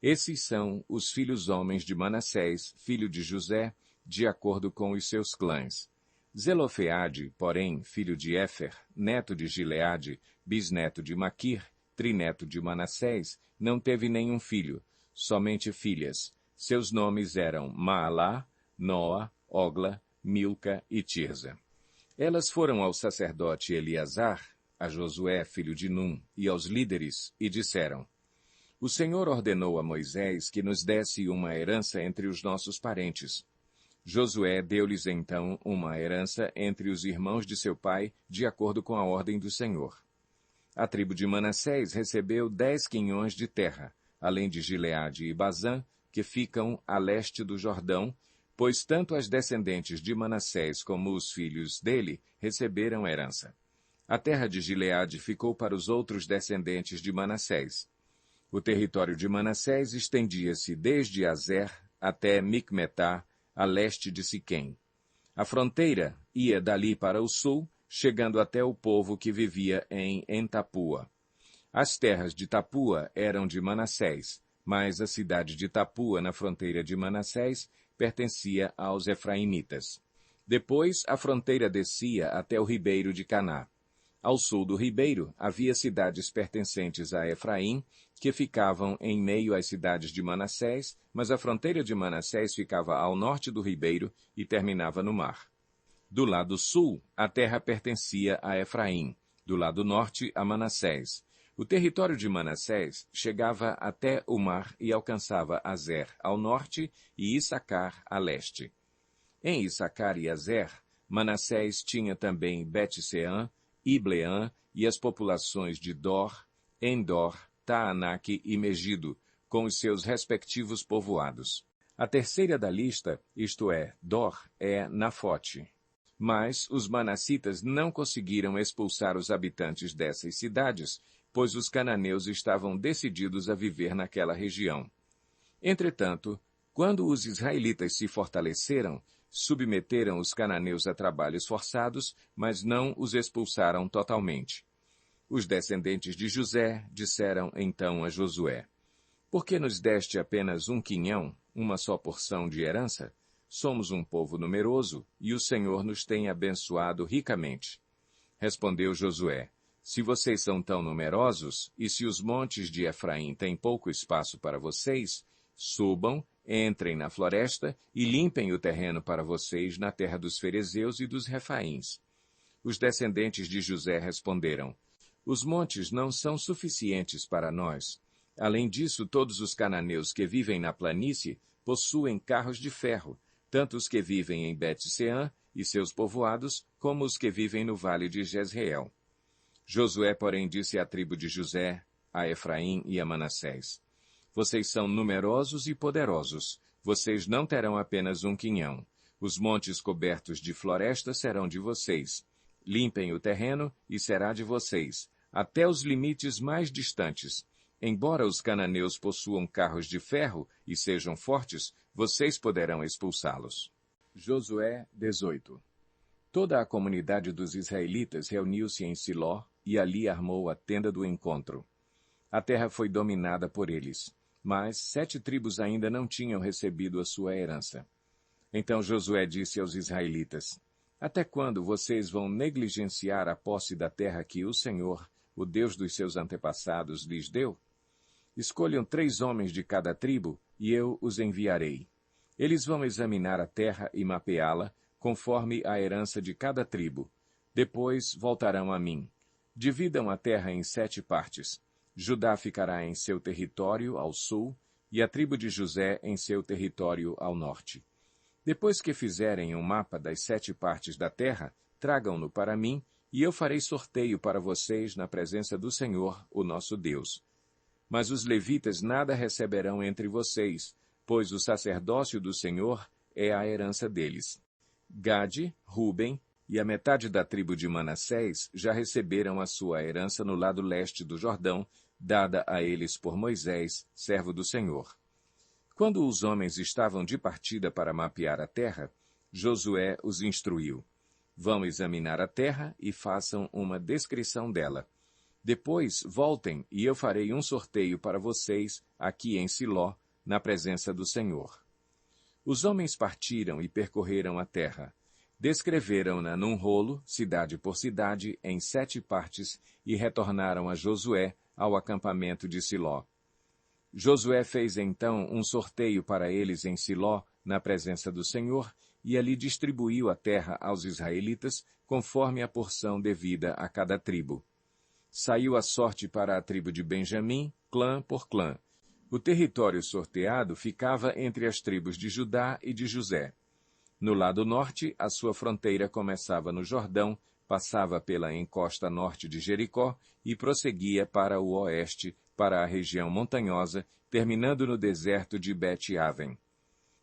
Esses são os filhos homens de Manassés, filho de José, de acordo com os seus clãs. Zelofeade, porém, filho de Éfer, neto de Gileade, bisneto de Maquir, trineto de Manassés, não teve nenhum filho, somente filhas. Seus nomes eram Maalá, Noa, Ogla, Milca e Tirza. Elas foram ao sacerdote Eleazar, a Josué, filho de Num, e aos líderes, e disseram: O Senhor ordenou a Moisés que nos desse uma herança entre os nossos parentes. Josué deu-lhes então uma herança entre os irmãos de seu pai, de acordo com a ordem do Senhor. A tribo de Manassés recebeu 10 quinhões de terra, além de Gileade e Bazã, que ficam a leste do Jordão, pois tanto as descendentes de Manassés como os filhos dele receberam herança. A terra de Gileade ficou para os outros descendentes de Manassés. O território de Manassés estendia-se desde Azer até Micmetá, a leste de Siquém. A fronteira ia dali para o sul, chegando até o povo que vivia em Tapua. As terras de Tapua eram de Manassés, mas a cidade de Tapua, na fronteira de Manassés, pertencia aos Efraimitas. Depois, a fronteira descia até o ribeiro de Caná. Ao sul do ribeiro, havia cidades pertencentes a Efraim, que ficavam em meio às cidades de Manassés, mas a fronteira de Manassés ficava ao norte do ribeiro e terminava no mar. Do lado sul, a terra pertencia a Efraim, do lado norte a Manassés. O território de Manassés chegava até o mar e alcançava Azer ao norte e Issacar a leste. Em Issacar e Azer, Manassés tinha também Bet-Seã, Ibleã e as populações de Dor, Endor, Taanaque e Megido, com os seus respectivos povoados. A terceira da lista, isto é, Dor, é Nafote. Mas os manassitas não conseguiram expulsar os habitantes dessas cidades, pois os cananeus estavam decididos a viver naquela região. Entretanto, quando os israelitas se fortaleceram, submeteram os cananeus a trabalhos forçados, mas não os expulsaram totalmente. Os descendentes de José disseram então a Josué: Por que nos deste apenas um quinhão, uma só porção de herança? Somos um povo numeroso, e o Senhor nos tem abençoado ricamente. Respondeu Josué: Se vocês são tão numerosos, e se os montes de Efraim têm pouco espaço para vocês, subam, entrem na floresta e limpem o terreno para vocês na terra dos ferezeus e dos refaíns. Os descendentes de José responderam: Os montes não são suficientes para nós. Além disso, todos os cananeus que vivem na planície possuem carros de ferro, tanto os que vivem em Bet-Seã e seus povoados, como os que vivem no vale de Jezreel. Josué, porém, disse à tribo de José, a Efraim e a Manassés: Vocês são numerosos e poderosos. Vocês não terão apenas um quinhão. Os montes cobertos de floresta serão de vocês. Limpem o terreno e será de vocês, até os limites mais distantes. Embora os cananeus possuam carros de ferro e sejam fortes, vocês poderão expulsá-los. Josué 18. Toda a comunidade dos israelitas reuniu-se em Siló e ali armou a tenda do encontro. A terra foi dominada por eles, mas 7 tribos ainda não tinham recebido a sua herança. Então Josué disse aos israelitas: Até quando vocês vão negligenciar a posse da terra que o Senhor, o Deus dos seus antepassados, lhes deu? Escolham 3 homens de cada tribo, e eu os enviarei. Eles vão examinar a terra e mapeá-la, conforme a herança de cada tribo. Depois voltarão a mim. Dividam a terra em 7 partes. Judá ficará em seu território ao sul, e a tribo de José em seu território ao norte. Depois que fizerem um mapa das 7 partes da terra, tragam-no para mim, e eu farei sorteio para vocês na presença do Senhor, o nosso Deus. Mas os levitas nada receberão entre vocês, pois o sacerdócio do Senhor é a herança deles. Gade, Ruben e a metade da tribo de Manassés já receberam a sua herança no lado leste do Jordão, dada a eles por Moisés, servo do Senhor. Quando os homens estavam de partida para mapear a terra, Josué os instruiu: Vão examinar a terra e façam uma descrição dela. Depois voltem e eu farei um sorteio para vocês aqui em Siló, na presença do Senhor. Os homens partiram e percorreram a terra. Descreveram-na num rolo, cidade por cidade, em 7 partes, e retornaram a Josué, ao acampamento de Siló. Josué fez então um sorteio para eles em Siló, na presença do Senhor, e ali distribuiu a terra aos israelitas, conforme a porção devida a cada tribo. Saiu a sorte para a tribo de Benjamim, clã por clã. O território sorteado ficava entre as tribos de Judá e de José. No lado norte, a sua fronteira começava no Jordão, passava pela encosta norte de Jericó e prosseguia para o oeste, para a região montanhosa, terminando no deserto de Bet-Aven.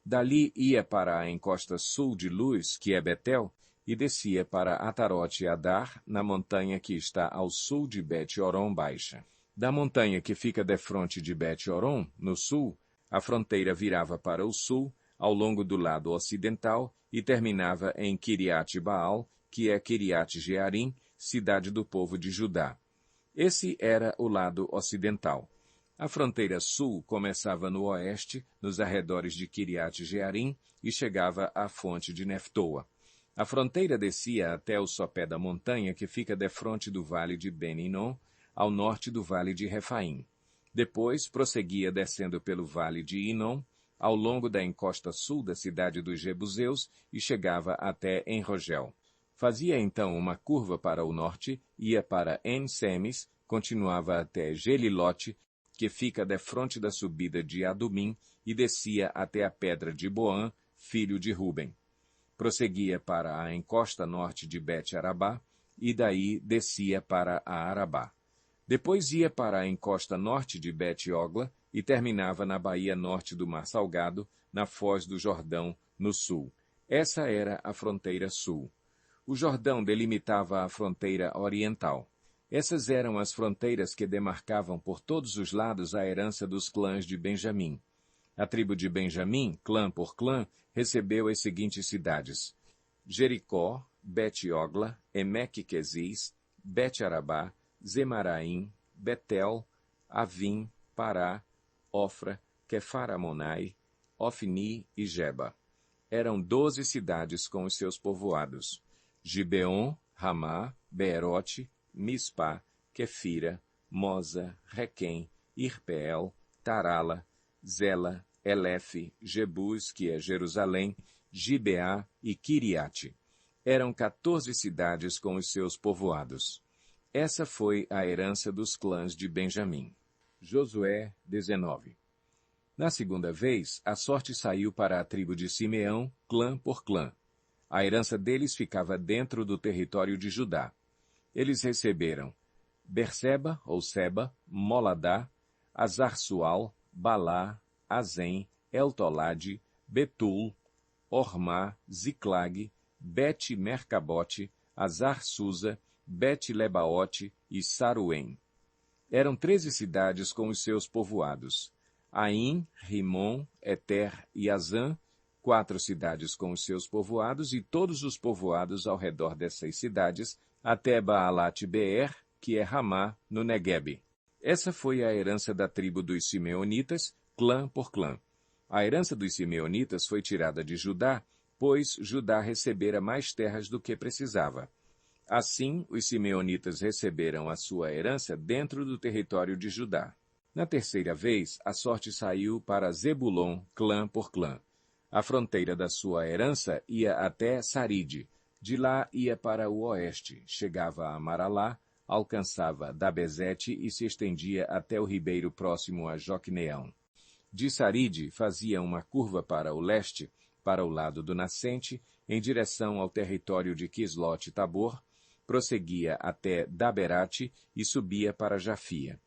Dali ia para a encosta sul de Luz, que é Betel, e descia para Atarote Adar, na montanha que está ao sul de Bet-Oron Baixa. Da montanha que fica defronte de Bet-Oron, no sul, a fronteira virava para o sul, ao longo do lado ocidental, e terminava em Kiriat-Baal, que é Kiriat-Jearim, cidade do povo de Judá. Esse era o lado ocidental. A fronteira sul começava no oeste, nos arredores de Kiriat-Jearim, e chegava à fonte de Neftoa. A fronteira descia até o sopé da montanha que fica defronte do vale de Ben-Hinom, ao norte do vale de Refaim. Depois prosseguia descendo pelo vale de Hinom, ao longo da encosta sul da cidade dos Jebuseus, e chegava até Enrogel. Fazia então uma curva para o norte, ia para En-Semes, continuava até Gelilote, que fica defronte da subida de Adumim, e descia até a pedra de Boã, filho de Ruben. Prosseguia para a encosta norte de Bet-Arabá, e daí descia para a Arabá. Depois ia para a encosta norte de Bet-Ogla, e terminava na baía norte do Mar Salgado, na foz do Jordão, no sul. Essa era a fronteira sul. O Jordão delimitava a fronteira oriental. Essas eram as fronteiras que demarcavam por todos os lados a herança dos clãs de Benjamim. A tribo de Benjamim, clã por clã, recebeu as seguintes cidades: Jericó, Bet-Ogla, Emeque-Quezis, Bet-Arabá, Zemaraim, Betel, Avim, Pará, Ofra, Quefar-Amonai, Ofni e Geba. Eram 12 cidades com os seus povoados: Gibeon, Ramá, Beerote, Mispá, Quefira, Moza, Requém, Irpeel, Tarala, Zela, Elefe, Jebus, que é Jerusalém, Gibeá e Quiriate. Eram 14 cidades com os seus povoados. Essa foi a herança dos clãs de Benjamim. Josué 19. Na segunda vez, a sorte saiu para a tribo de Simeão, clã por clã. A herança deles ficava dentro do território de Judá. Eles receberam Berseba, ou Seba, Moladá, Azar-Sual, Balá, Azem, Eltolade, Betul, Ormá, Ziclag, Bet-Mercabote, Azar-Susa, Bet-Lebaote e Saruém. Eram 13 cidades com os seus povoados: Aim, Rimon, Eter e Azã, 4 cidades com os seus povoados e todos os povoados ao redor dessas cidades, até Baalat-Beer, que é Ramá, no Neguebe. Essa foi a herança da tribo dos Simeonitas, clã por clã. A herança dos Simeonitas foi tirada de Judá, pois Judá recebera mais terras do que precisava. Assim, os Simeonitas receberam a sua herança dentro do território de Judá. Na terceira vez, a sorte saiu para Zebulon, clã por clã. A fronteira da sua herança ia até Saride. De lá ia para o oeste, chegava a Maralá, alcançava Dabezete e se estendia até o ribeiro próximo a Joquneão. De Saride fazia uma curva para o leste, para o lado do nascente, em direção ao território de Quislote-Tabor, prosseguia até Daberate e subia para Jafia.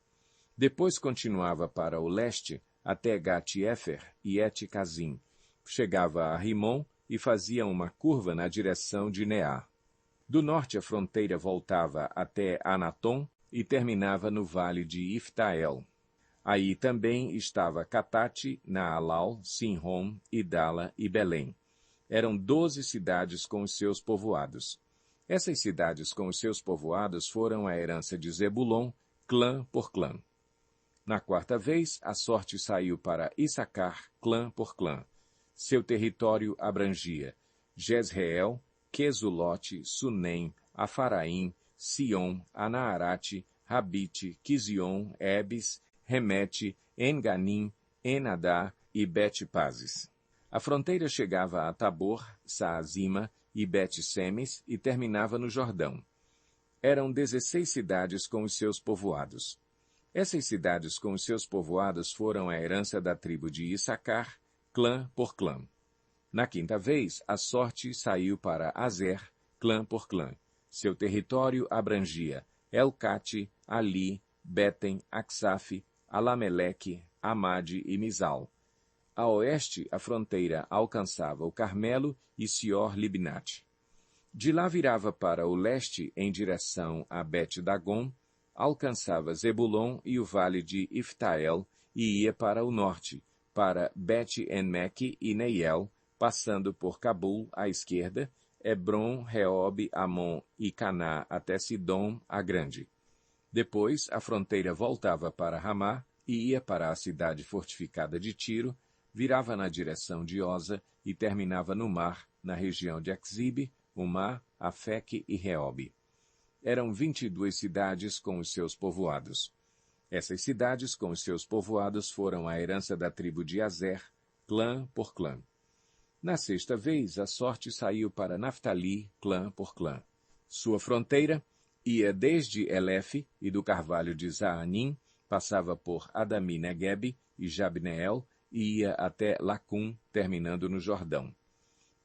Depois continuava para o leste até Gat-Efer e Et-Cazim. Chegava a Rimon e fazia uma curva na direção de Neá. Do norte a fronteira voltava até Anatom e terminava no vale de Iftael. Aí também estava Catate, Naalau, Sinrom, Idala e Belém. Eram 12 cidades com os seus povoados. Essas cidades com os seus povoados foram a herança de Zebulon, clã por clã. Na quarta vez, a sorte saiu para Issacar, clã por clã. Seu território abrangia Jezreel, Quesulote, Sunem, Afaraim, Sion, Anaarate, Rabite, Quizion, Ebes, Remete, Enganim, Enadá e Bet-Pazes. A fronteira chegava a Tabor, Saazima e Bet-Semes e terminava no Jordão. Eram 16 cidades com os seus povoados. Essas cidades com os seus povoados foram a herança da tribo de Issacar, clã por clã. Na quinta vez, a sorte saiu para Azer, clã por clã. Seu território abrangia Elcate, Ali, Beten, Aksaf, Alameleque, Amade e Mizal. A oeste, a fronteira alcançava o Carmelo e Sior-Libnate. De lá virava para o leste em direção a Bet-Dagon, alcançava Zebulon e o vale de Iftael e ia para o norte, para Bet-Enmeque e Neiel, passando por Cabul à esquerda, Hebron, Reob, Amon e Caná até Sidom, a Grande. Depois, a fronteira voltava para Ramá e ia para a cidade fortificada de Tiro, virava na direção de Oza e terminava no mar, na região de Axibe, Umá, Afeque e Reob. Eram 22 cidades com os seus povoados. Essas cidades com os seus povoados foram a herança da tribo de Azer, clã por clã. Na sexta vez, a sorte saiu para Naftali, clã por clã. Sua fronteira ia desde Elefe e do carvalho de Zaanim, passava por Adami-Neguebe e Jabneel e ia até Lacum, terminando no Jordão.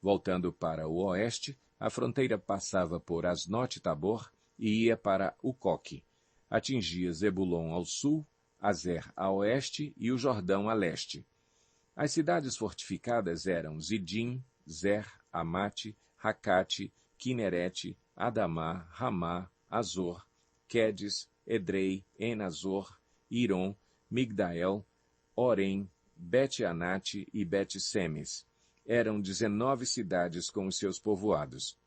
Voltando para o oeste, a fronteira passava por Asnote-Tabor e ia para Ucoque. Atingia Zebulon ao sul, Azer a oeste e o Jordão a leste. As cidades fortificadas eram Zidim, Zer, Amate, Racate, Quinerete, Adamá, Ramá, Azor, Quedes, Edrei, Enazor, Iron, Migdael, Orem, Bet-Anate e Bet-Semes. Eram 19 cidades com os seus povoados.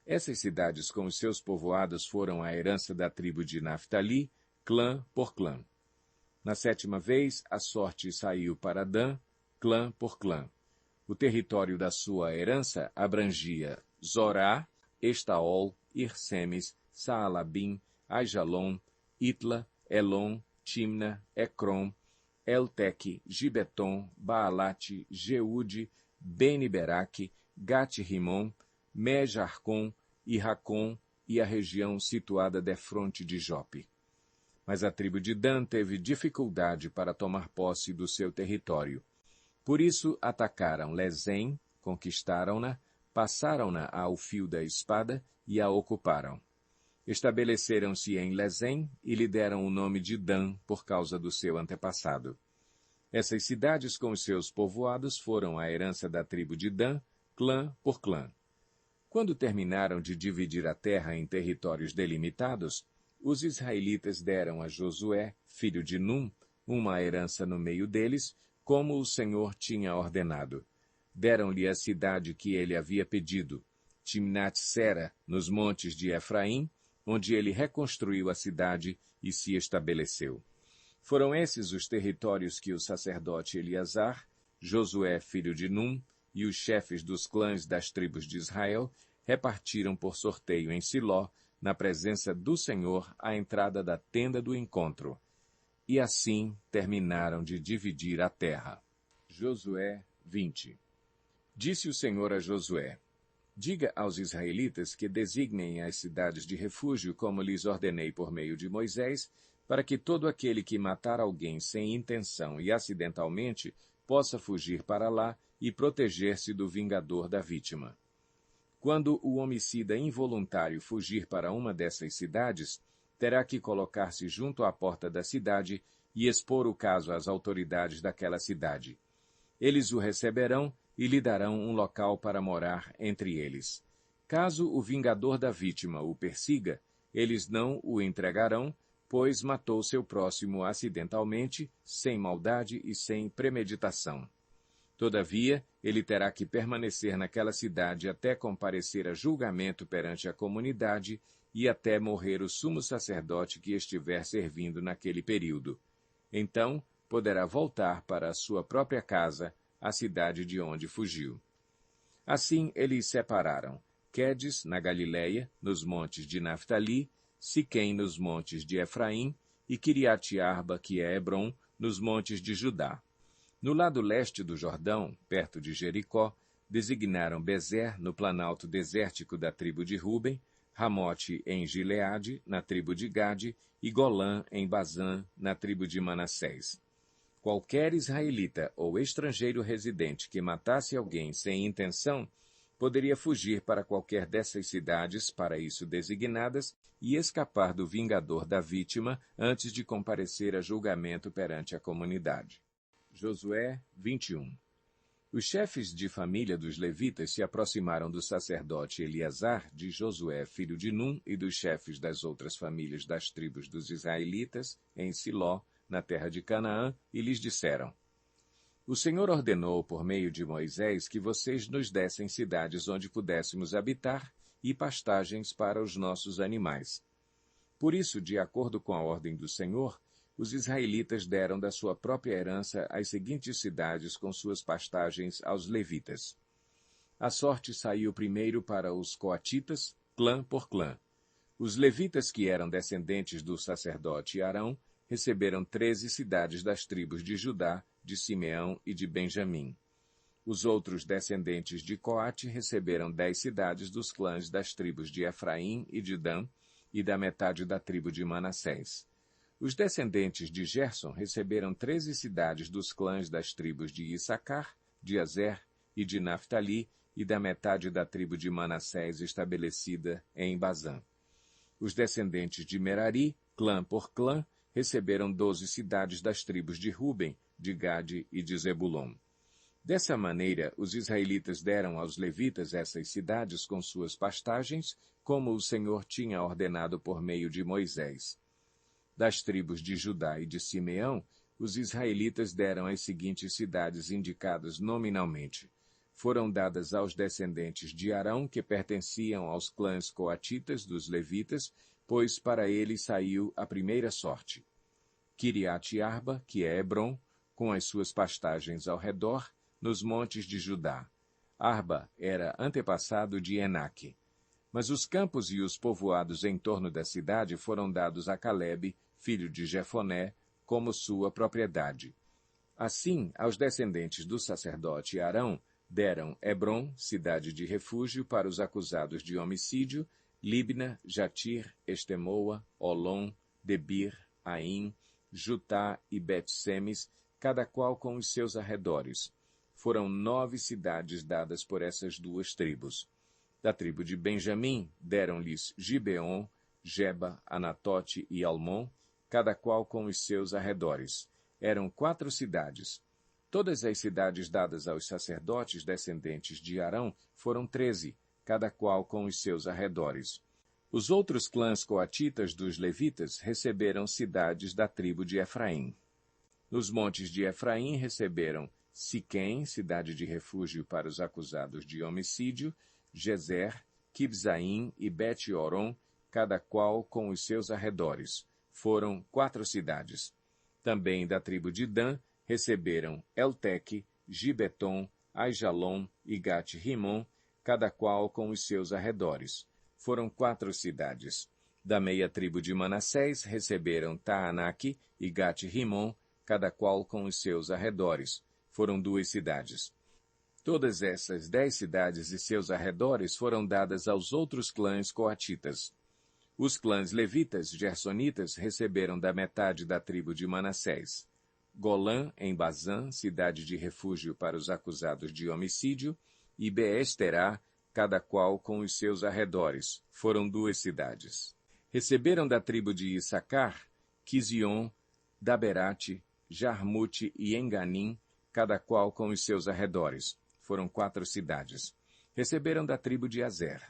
Essas cidades com os seus povoados foram a herança da tribo de Naftali, clã por clã. Na 7ª vez, a sorte saiu para Dan, clã por clã. O território da sua herança abrangia Zorá, Estaol, Irsemes, Saalabim, Aijalon, Itla, Elon, Timna, Ecrom, Elteque, Gibeton, Baalate, Jeude, Beni-Beraque, Gat-Rimon, Mejarcom, Irracom e a região situada defronte de Jope. Mas a tribo de Dan teve dificuldade para tomar posse do seu território. Por isso atacaram Lezém, conquistaram-na, passaram-na ao fio da espada e a ocuparam. Estabeleceram-se em Lezém e lhe deram o nome de Dan por causa do seu antepassado. Essas cidades com os seus povoados foram a herança da tribo de Dan, clã por clã. Quando terminaram de dividir a terra em territórios delimitados, os israelitas deram a Josué, filho de Num, uma herança no meio deles, como o Senhor tinha ordenado. Deram-lhe a cidade que ele havia pedido, Timnat-Sera, nos montes de Efraim, onde ele reconstruiu a cidade e se estabeleceu. Foram esses os territórios que o sacerdote Eleazar, Josué, filho de Num, e os chefes dos clãs das tribos de Israel repartiram por sorteio em Siló, na presença do Senhor, à entrada da tenda do encontro. E assim terminaram de dividir a terra. Josué 20. Disse o Senhor a Josué: diga aos israelitas que designem as cidades de refúgio como lhes ordenei por meio de Moisés, para que todo aquele que matar alguém sem intenção e acidentalmente possa fugir para lá e proteger-se do vingador da vítima. Quando o homicida involuntário fugir para uma dessas cidades, terá que colocar-se junto à porta da cidade e expor o caso às autoridades daquela cidade. Eles o receberão e lhe darão um local para morar entre eles. Caso o vingador da vítima o persiga, eles não o entregarão, pois matou seu próximo acidentalmente, sem maldade e sem premeditação. Todavia, ele terá que permanecer naquela cidade até comparecer a julgamento perante a comunidade e até morrer o sumo sacerdote que estiver servindo naquele período. Então, poderá voltar para a sua própria casa, a cidade de onde fugiu. Assim eles separaram Quedes, na Galileia, nos montes de Naftali, Siquém, nos montes de Efraim, e Quiriate-Arba, que é Hebrom, nos montes de Judá. No lado leste do Jordão, perto de Jericó, designaram Bezer, no planalto desértico da tribo de Ruben, Ramote em Gileade, na tribo de Gade, e Golã em Bazã, na tribo de Manassés. Qualquer israelita ou estrangeiro residente que matasse alguém sem intenção poderia fugir para qualquer dessas cidades para isso designadas e escapar do vingador da vítima antes de comparecer a julgamento perante a comunidade. Josué 21. Os chefes de família dos levitas se aproximaram do sacerdote Eleazar, de Josué, filho de Num, e dos chefes das outras famílias das tribos dos israelitas, em Siló, na terra de Canaã, e lhes disseram: o Senhor ordenou por meio de Moisés que vocês nos dessem cidades onde pudéssemos habitar e pastagens para os nossos animais. Por isso, de acordo com a ordem do Senhor, os israelitas deram da sua própria herança as seguintes cidades com suas pastagens aos levitas. A sorte saiu primeiro para os coatitas, clã por clã. Os levitas que eram descendentes do sacerdote Arão receberam 13 cidades das tribos de Judá, de Simeão e de Benjamim. Os outros descendentes de Coate receberam 10 cidades dos clãs das tribos de Efraim e de Dan e da metade da tribo de Manassés. Os descendentes de Gerson receberam 13 cidades dos clãs das tribos de Issacar, de Azer e de Naftali e da metade da tribo de Manassés estabelecida em Bazã. Os descendentes de Merari, clã por clã, receberam 12 cidades das tribos de Ruben, de Gade e de Zebulon. Dessa maneira, os israelitas deram aos levitas essas cidades com suas pastagens, como o Senhor tinha ordenado por meio de Moisés. Das tribos de Judá e de Simeão, os israelitas deram as seguintes cidades indicadas nominalmente. Foram dadas aos descendentes de Arão, que pertenciam aos clãs coatitas dos levitas, pois para eles saiu a primeira sorte. Kiriat-Arba, que é Hebron, com as suas pastagens ao redor, nos montes de Judá. Arba era antepassado de Enaque. Mas os campos e os povoados em torno da cidade foram dados a Calebe, filho de Jefoné, como sua propriedade. Assim, aos descendentes do sacerdote Arão, deram Hebron, cidade de refúgio para os acusados de homicídio, Libna, Jatir, Estemoa, Olom, Debir, Aim, Jutá e Bet-Semes, cada qual com os seus arredores. Foram 9 cidades dadas por essas duas tribos. Da tribo de Benjamim, deram-lhes Gibeon, Geba, Anatote e Almon, cada qual com os seus arredores. Eram 4 cidades. Todas as cidades dadas aos sacerdotes descendentes de Arão foram 13, cada qual com os seus arredores. Os outros clãs coatitas dos levitas receberam cidades da tribo de Efraim. Nos montes de Efraim receberam Siquém, cidade de refúgio para os acusados de homicídio, Gezer, Kibzaim e Bet-Oron, cada qual com os seus arredores. Foram 4 cidades. Também da tribo de Dan receberam Elteque, Gibeton, Aijalon e Gat-Rimon, cada qual com os seus arredores. Foram 4 cidades. Da meia tribo de Manassés receberam Taanaque e Gat-Rimon, cada qual com os seus arredores. Foram 2 cidades. Todas essas 10 cidades e seus arredores foram dadas aos outros clãs coatitas. Os clãs levitas, gersonitas, receberam da metade da tribo de Manassés. Golã, em Bazã, cidade de refúgio para os acusados de homicídio, e Beesterá, cada qual com os seus arredores. Foram 2 cidades. Receberam da tribo de Issacar, Quizion, Daberate, Jarmute e Enganim, cada qual com os seus arredores. Foram 4 cidades. Receberam da tribo de Azer,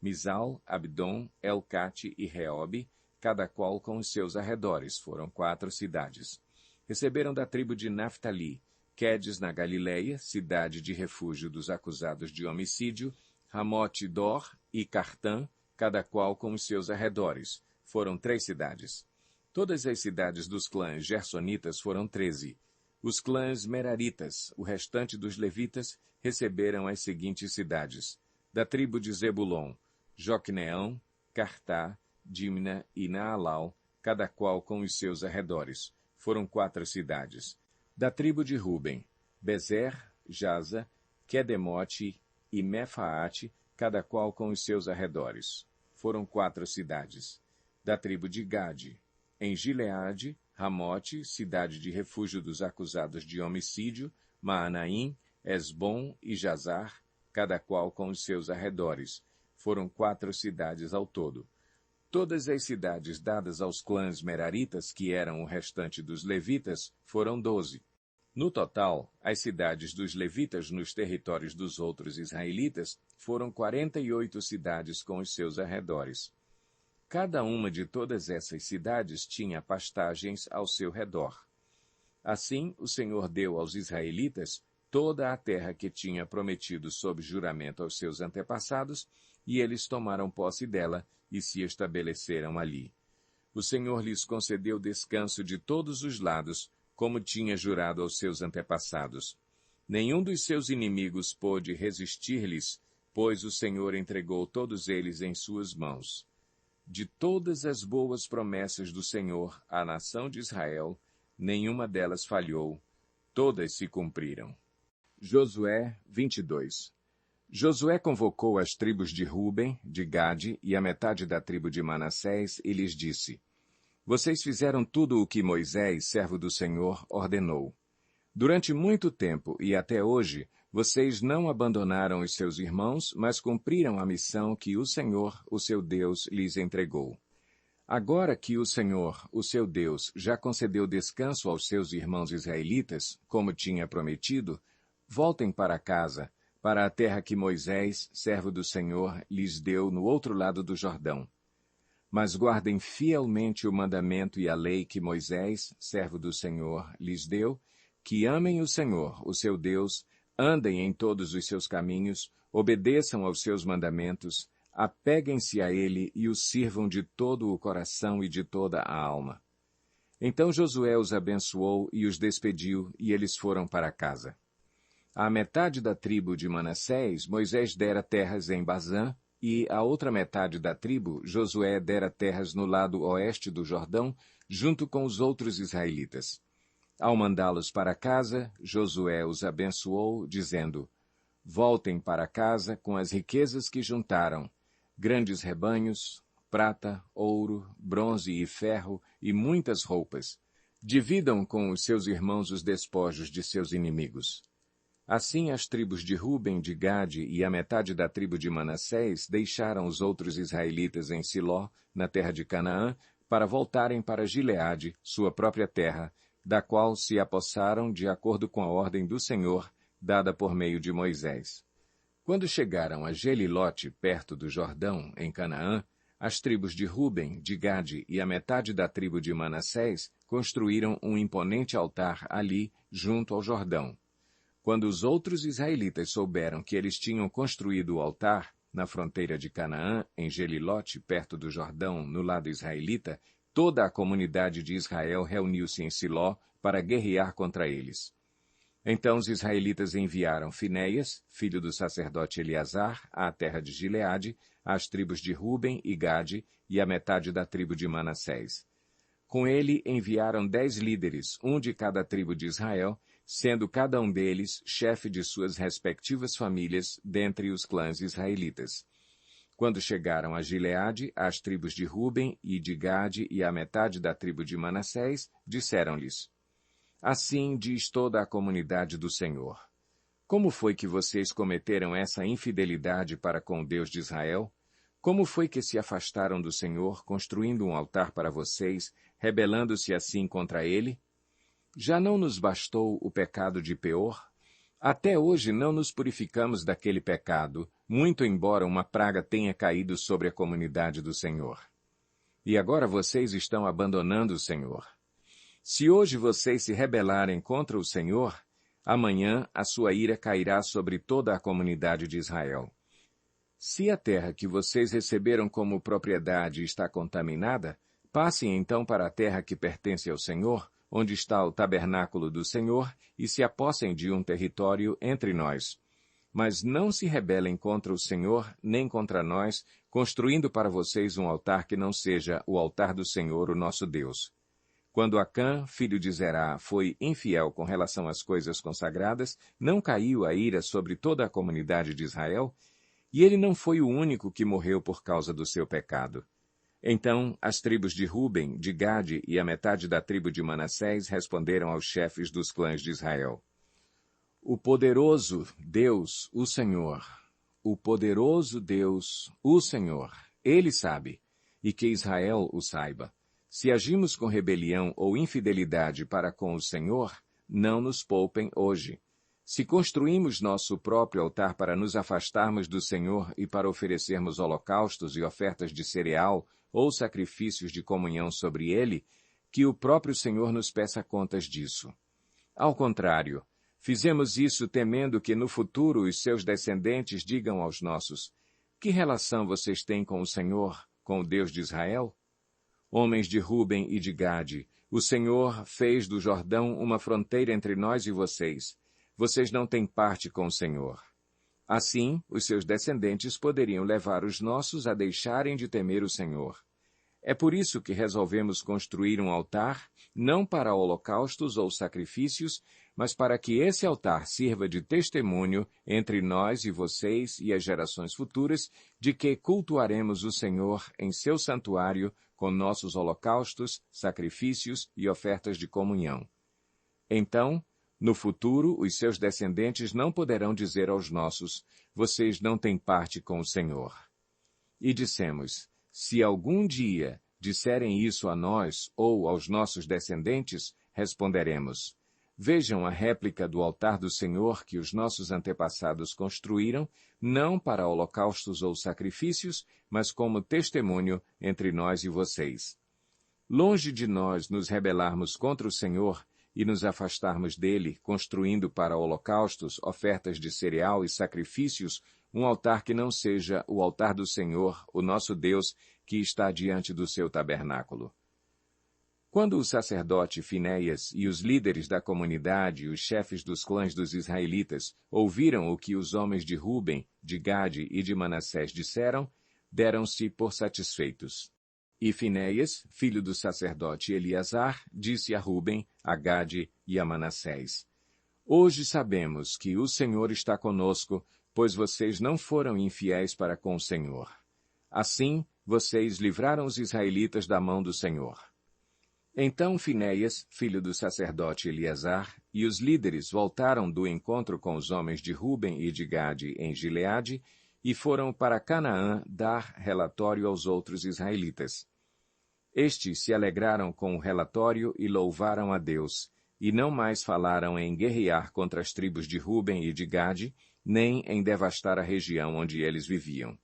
Misal, Abdon, Elcate e Reobe, cada qual com os seus arredores. Foram 4 cidades. Receberam da tribo de Naftali, Quedes na Galileia, cidade de refúgio dos acusados de homicídio, Ramote-Dor e Cartã, cada qual com os seus arredores. Foram 3 cidades. Todas as cidades dos clãs gersonitas foram 13. Os clãs meraritas, o restante dos levitas, receberam as seguintes cidades. Da tribo de Zebulon, Joquneão, Cartá, Dimna e Naalau, cada qual com os seus arredores. Foram 4 cidades. Da tribo de Ruben, Bezer, Jaza, Quedemote e Mefaate, cada qual com os seus arredores. Foram 4 cidades. Da tribo de Gade, em Gileade, Ramote, cidade de refúgio dos acusados de homicídio, Maanaim, Esbom e Jazar, cada qual com os seus arredores. Foram 4 cidades ao todo. Todas as cidades dadas aos clãs meraritas, que eram o restante dos levitas, foram 12. No total, as cidades dos levitas nos territórios dos outros israelitas foram 48 cidades com os seus arredores. Cada uma de todas essas cidades tinha pastagens ao seu redor. Assim, o Senhor deu aos israelitas toda a terra que tinha prometido sob juramento aos seus antepassados, e eles tomaram posse dela e se estabeleceram ali. O Senhor lhes concedeu descanso de todos os lados, como tinha jurado aos seus antepassados. Nenhum dos seus inimigos pôde resistir-lhes, pois o Senhor entregou todos eles em suas mãos. De todas as boas promessas do Senhor à nação de Israel, nenhuma delas falhou, todas se cumpriram. Josué 22. Josué convocou as tribos de Ruben, de Gade e a metade da tribo de Manassés e lhes disse: Vocês fizeram tudo o que Moisés, servo do Senhor, ordenou. Durante muito tempo e até hoje, vocês não abandonaram os seus irmãos, mas cumpriram a missão que o Senhor, o seu Deus, lhes entregou. Agora que o Senhor, o seu Deus, já concedeu descanso aos seus irmãos israelitas, como tinha prometido, voltem para casa, para a terra que Moisés, servo do Senhor, lhes deu no outro lado do Jordão. mas guardem fielmente o mandamento e a lei que Moisés, servo do Senhor, lhes deu, que amem o Senhor, o seu Deus, andem em todos os seus caminhos, obedeçam aos seus mandamentos, apeguem-se a ele e o sirvam de todo o coração e de toda a alma. Então Josué os abençoou e os despediu, e eles foram para casa. À metade da tribo de Manassés, Moisés dera terras em Bazã, e a outra metade da tribo, Josué dera terras no lado oeste do Jordão, junto com os outros israelitas. Ao mandá-los para casa, Josué os abençoou, dizendo: Voltem para casa com as riquezas que juntaram, grandes rebanhos, prata, ouro, bronze e ferro e muitas roupas. Dividam com os seus irmãos os despojos de seus inimigos. Assim as tribos de Ruben, de Gade e a metade da tribo de Manassés deixaram os outros israelitas em Siló, na terra de Canaã, para voltarem para Gileade, sua própria terra, da qual se apossaram de acordo com a ordem do Senhor, dada por meio de Moisés. Quando chegaram a Gelilote, perto do Jordão, em Canaã, as tribos de Ruben, de Gade e a metade da tribo de Manassés construíram um imponente altar ali, junto ao Jordão. Quando os outros israelitas souberam que eles tinham construído o altar, na fronteira de Canaã, em Gelilote, perto do Jordão, no lado israelita, toda a comunidade de Israel reuniu-se em Siló para guerrear contra eles. Então os israelitas enviaram Finéias, filho do sacerdote Eleazar, à terra de Gileade, às tribos de Ruben e Gade e à metade da tribo de Manassés. Com ele enviaram 10 líderes, um de cada tribo de Israel, sendo cada um deles chefe de suas respectivas famílias dentre os clãs israelitas. Quando chegaram a Gileade, as tribos de Ruben e de Gade e a metade da tribo de Manassés, disseram-lhes: Assim diz toda a comunidade do Senhor: Como foi que vocês cometeram essa infidelidade para com o Deus de Israel? Como foi que se afastaram do Senhor, construindo um altar para vocês, rebelando-se assim contra ele? Já não nos bastou o pecado de Peor? Até hoje não nos purificamos daquele pecado, muito embora uma praga tenha caído sobre a comunidade do Senhor. E agora vocês estão abandonando o Senhor. Se hoje vocês se rebelarem contra o Senhor, amanhã a sua ira cairá sobre toda a comunidade de Israel. Se a terra que vocês receberam como propriedade está contaminada, passem então para a terra que pertence ao Senhor, onde está o tabernáculo do Senhor, e se apossem de um território entre nós. Mas não se rebelem contra o Senhor, nem contra nós, construindo para vocês um altar que não seja o altar do Senhor, o nosso Deus. Quando Acã, filho de Zerá, foi infiel com relação às coisas consagradas, não caiu a ira sobre toda a comunidade de Israel? E ele não foi o único que morreu por causa do seu pecado. Então as tribos de Ruben, de Gade e a metade da tribo de Manassés responderam aos chefes dos clãs de Israel: O poderoso Deus, o poderoso Deus, o Senhor, Ele sabe, e que Israel o saiba. Se agimos com rebelião ou infidelidade para com o Senhor, não nos poupem hoje. Se construímos nosso próprio altar para nos afastarmos do Senhor e para oferecermos holocaustos e ofertas de cereal ou sacrifícios de comunhão sobre ele, que o próprio Senhor nos peça contas disso. Ao contrário, fizemos isso temendo que no futuro os seus descendentes digam aos nossos: Que relação vocês têm com o Senhor, com o Deus de Israel? Homens de Ruben e de Gade, o Senhor fez do Jordão uma fronteira entre nós e vocês. Vocês não têm parte com o Senhor. Assim, os seus descendentes poderiam levar os nossos a deixarem de temer o Senhor. É por isso que resolvemos construir um altar, não para holocaustos ou sacrifícios, mas para que esse altar sirva de testemunho entre nós e vocês e as gerações futuras de que cultuaremos o Senhor em seu santuário com nossos holocaustos, sacrifícios e ofertas de comunhão. Então, no futuro, os seus descendentes não poderão dizer aos nossos: Vocês não têm parte com o Senhor. E dissemos: Se algum dia disserem isso a nós ou aos nossos descendentes, responderemos: Vejam a réplica do altar do Senhor que os nossos antepassados construíram, não para holocaustos ou sacrifícios, mas como testemunho entre nós e vocês. Longe de nós nos rebelarmos contra o Senhor e nos afastarmos dele, construindo para holocaustos, ofertas de cereal e sacrifícios, um altar que não seja o altar do Senhor, o nosso Deus, que está diante do seu tabernáculo. Quando o sacerdote Finéias e os líderes da comunidade e os chefes dos clãs dos israelitas ouviram o que os homens de Ruben, de Gade e de Manassés disseram, deram-se por satisfeitos. E Finéias, filho do sacerdote Eleazar, disse a Ruben, a Gade e a Manassés: Hoje sabemos que o Senhor está conosco, pois vocês não foram infiéis para com o Senhor. Assim, vocês livraram os israelitas da mão do Senhor. Então Finéias, filho do sacerdote Eleazar, e os líderes voltaram do encontro com os homens de Ruben e de Gade em Gileade e foram para Canaã dar relatório aos outros israelitas. Estes se alegraram com o relatório e louvaram a Deus, e não mais falaram em guerrear contra as tribos de Ruben e de Gade, nem em devastar a região onde eles viviam.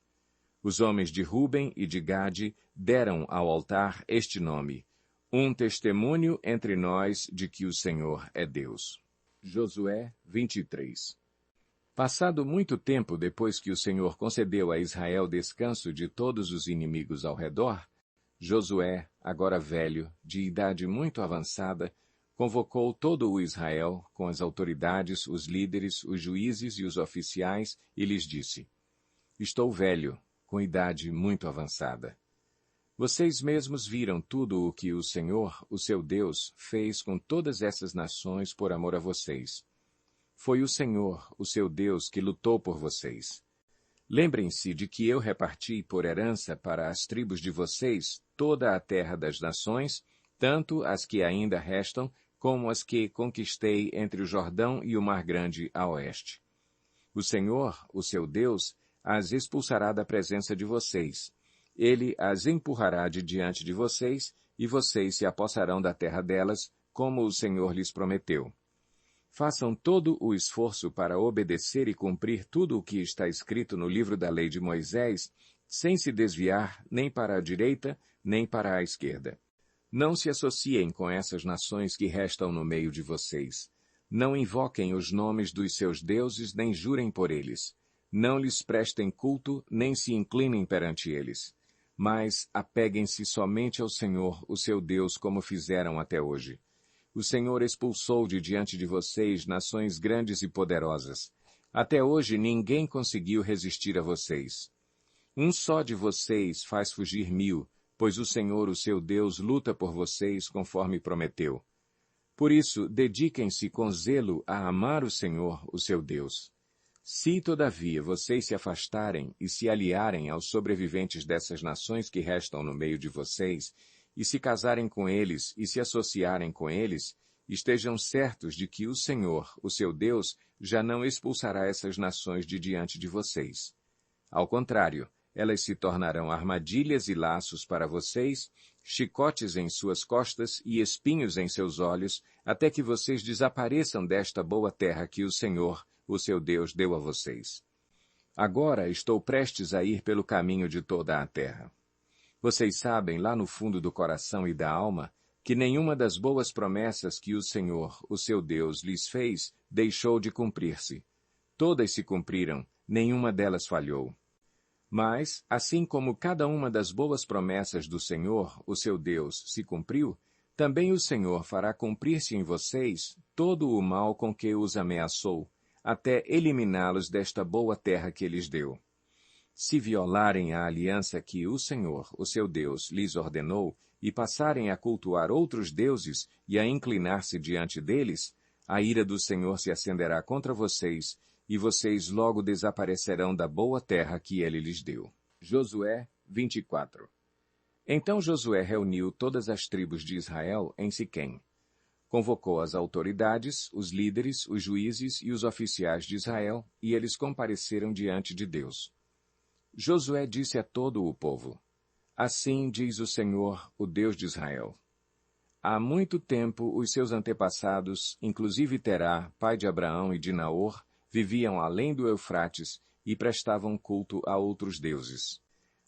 Os homens de Ruben e de Gade deram ao altar este nome: um testemunho entre nós de que o Senhor é Deus. Josué 23. Passado muito tempo depois que o Senhor concedeu a Israel descanso de todos os inimigos ao redor, Josué, agora velho, de idade muito avançada, convocou todo o Israel, com as autoridades, os líderes, os juízes e os oficiais, e lhes disse: Estou velho, com idade muito avançada. Vocês mesmos viram tudo o que o Senhor, o seu Deus, fez com todas essas nações por amor a vocês. Foi o Senhor, o seu Deus, que lutou por vocês. Lembrem-se de que eu reparti por herança para as tribos de vocês toda a terra das nações, tanto as que ainda restam, como as que conquistei entre o Jordão e o Mar Grande a oeste. O Senhor, o seu Deus, as expulsará da presença de vocês. Ele as empurrará de diante de vocês, e vocês se apossarão da terra delas, como o Senhor lhes prometeu. Façam todo o esforço para obedecer e cumprir tudo o que está escrito no livro da lei de Moisés, sem se desviar nem para a direita, nem para a esquerda. Não se associem com essas nações que restam no meio de vocês. Não invoquem os nomes dos seus deuses, nem jurem por eles. Não lhes prestem culto, nem se inclinem perante eles. Mas apeguem-se somente ao Senhor, o seu Deus, como fizeram até hoje. O Senhor expulsou de diante de vocês nações grandes e poderosas. Até hoje ninguém conseguiu resistir a vocês. Um só de vocês faz fugir 1000, pois o Senhor, o seu Deus, luta por vocês conforme prometeu. Por isso, dediquem-se com zelo a amar o Senhor, o seu Deus. Se, todavia, vocês se afastarem e se aliarem aos sobreviventes dessas nações que restam no meio de vocês, e se casarem com eles e se associarem com eles, estejam certos de que o Senhor, o seu Deus, já não expulsará essas nações de diante de vocês. Ao contrário, elas se tornarão armadilhas e laços para vocês, chicotes em suas costas e espinhos em seus olhos, até que vocês desapareçam desta boa terra que o Senhor, o seu Deus, deu a vocês. Agora estou prestes a ir pelo caminho de toda a terra. Vocês sabem, lá no fundo do coração e da alma, que nenhuma das boas promessas que o Senhor, o seu Deus, lhes fez, deixou de cumprir-se. Todas se cumpriram, nenhuma delas falhou. Mas, assim como cada uma das boas promessas do Senhor, o seu Deus, se cumpriu, também o Senhor fará cumprir-se em vocês todo o mal com que os ameaçou, até eliminá-los desta boa terra que lhes deu. Se violarem a aliança que o Senhor, o seu Deus, lhes ordenou, e passarem a cultuar outros deuses e a inclinar-se diante deles, a ira do Senhor se acenderá contra vocês, e vocês logo desaparecerão da boa terra que ele lhes deu. Josué 24. Então Josué reuniu todas as tribos de Israel em Siquém. Convocou as autoridades, os líderes, os juízes e os oficiais de Israel, e eles compareceram diante de Deus. Josué disse a todo o povo: Assim diz o Senhor, o Deus de Israel: há muito tempo os seus antepassados, inclusive Terá, pai de Abraão e de Naor, viviam além do Eufrates e prestavam culto a outros deuses.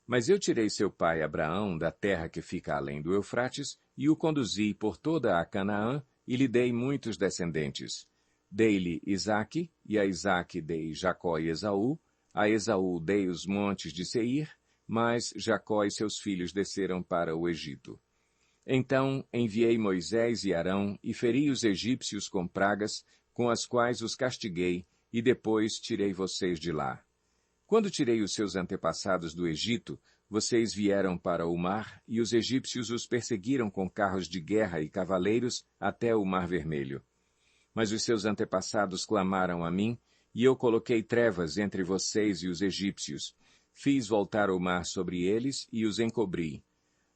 Mas eu tirei seu pai Abraão da terra que fica além do Eufrates e o conduzi por toda a Canaã e lhe dei muitos descendentes. Dei-lhe Isaque, e a Isaque dei Jacó e Esaú, a Esaú dei os montes de Seir, mas Jacó e seus filhos desceram para o Egito. Então enviei Moisés e Arão e feri os egípcios com pragas, com as quais os castiguei, e depois tirei vocês de lá. Quando tirei os seus antepassados do Egito, vocês vieram para o mar, e os egípcios os perseguiram com carros de guerra e cavaleiros até o Mar Vermelho. Mas os seus antepassados clamaram a mim, e eu coloquei trevas entre vocês e os egípcios. Fiz voltar o mar sobre eles e os encobri.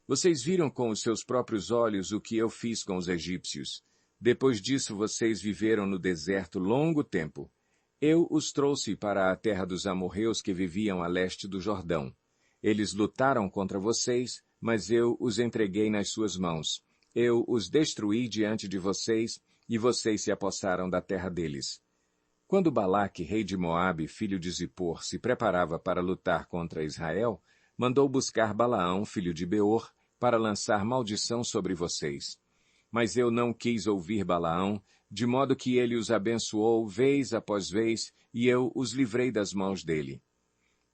Vocês viram com os seus próprios olhos o que eu fiz com os egípcios. Depois disso vocês viveram no deserto longo tempo. Eu os trouxe para a terra dos amorreus que viviam a leste do Jordão. Eles lutaram contra vocês, mas eu os entreguei nas suas mãos. Eu os destruí diante de vocês, e vocês se apossaram da terra deles. Quando Balaque, rei de Moabe, filho de Zippor, se preparava para lutar contra Israel, mandou buscar Balaão, filho de Beor, para lançar maldição sobre vocês. Mas eu não quis ouvir Balaão, de modo que ele os abençoou vez após vez, e eu os livrei das mãos dele.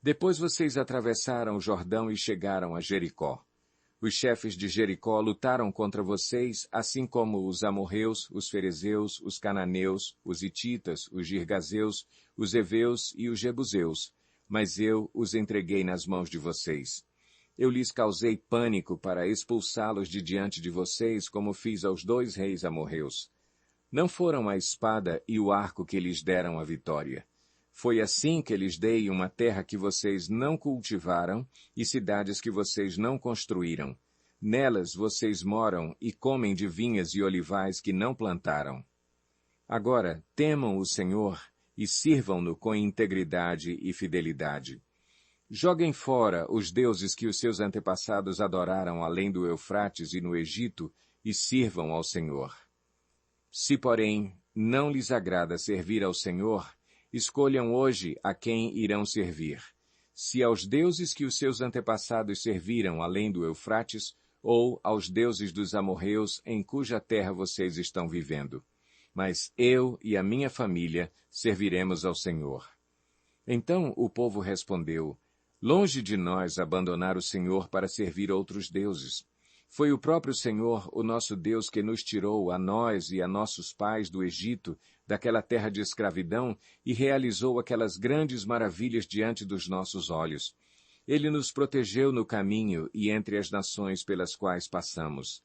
Depois vocês atravessaram o Jordão e chegaram a Jericó. Os chefes de Jericó lutaram contra vocês, assim como os amorreus, os ferezeus, os cananeus, os hititas, os girgazeus, os heveus e os jebuseus, mas eu os entreguei nas mãos de vocês. Eu lhes causei pânico para expulsá-los de diante de vocês, como fiz aos 2 reis amorreus. Não foram a espada e o arco que lhes deram a vitória. Foi assim que lhes dei uma terra que vocês não cultivaram e cidades que vocês não construíram. Nelas vocês moram e comem de vinhas e olivais que não plantaram. Agora, temam o Senhor e sirvam-no com integridade e fidelidade. Joguem fora os deuses que os seus antepassados adoraram além do Eufrates e no Egito e sirvam ao Senhor. Se, porém, não lhes agrada servir ao Senhor, escolham hoje a quem irão servir, se aos deuses que os seus antepassados serviram além do Eufrates, ou aos deuses dos amorreus em cuja terra vocês estão vivendo. Mas eu e a minha família serviremos ao Senhor. Então o povo respondeu, longe de nós abandonar o Senhor para servir outros deuses. Foi o próprio Senhor, o nosso Deus, que nos tirou, a nós e a nossos pais do Egito, daquela terra de escravidão, e realizou aquelas grandes maravilhas diante dos nossos olhos. Ele nos protegeu no caminho e entre as nações pelas quais passamos.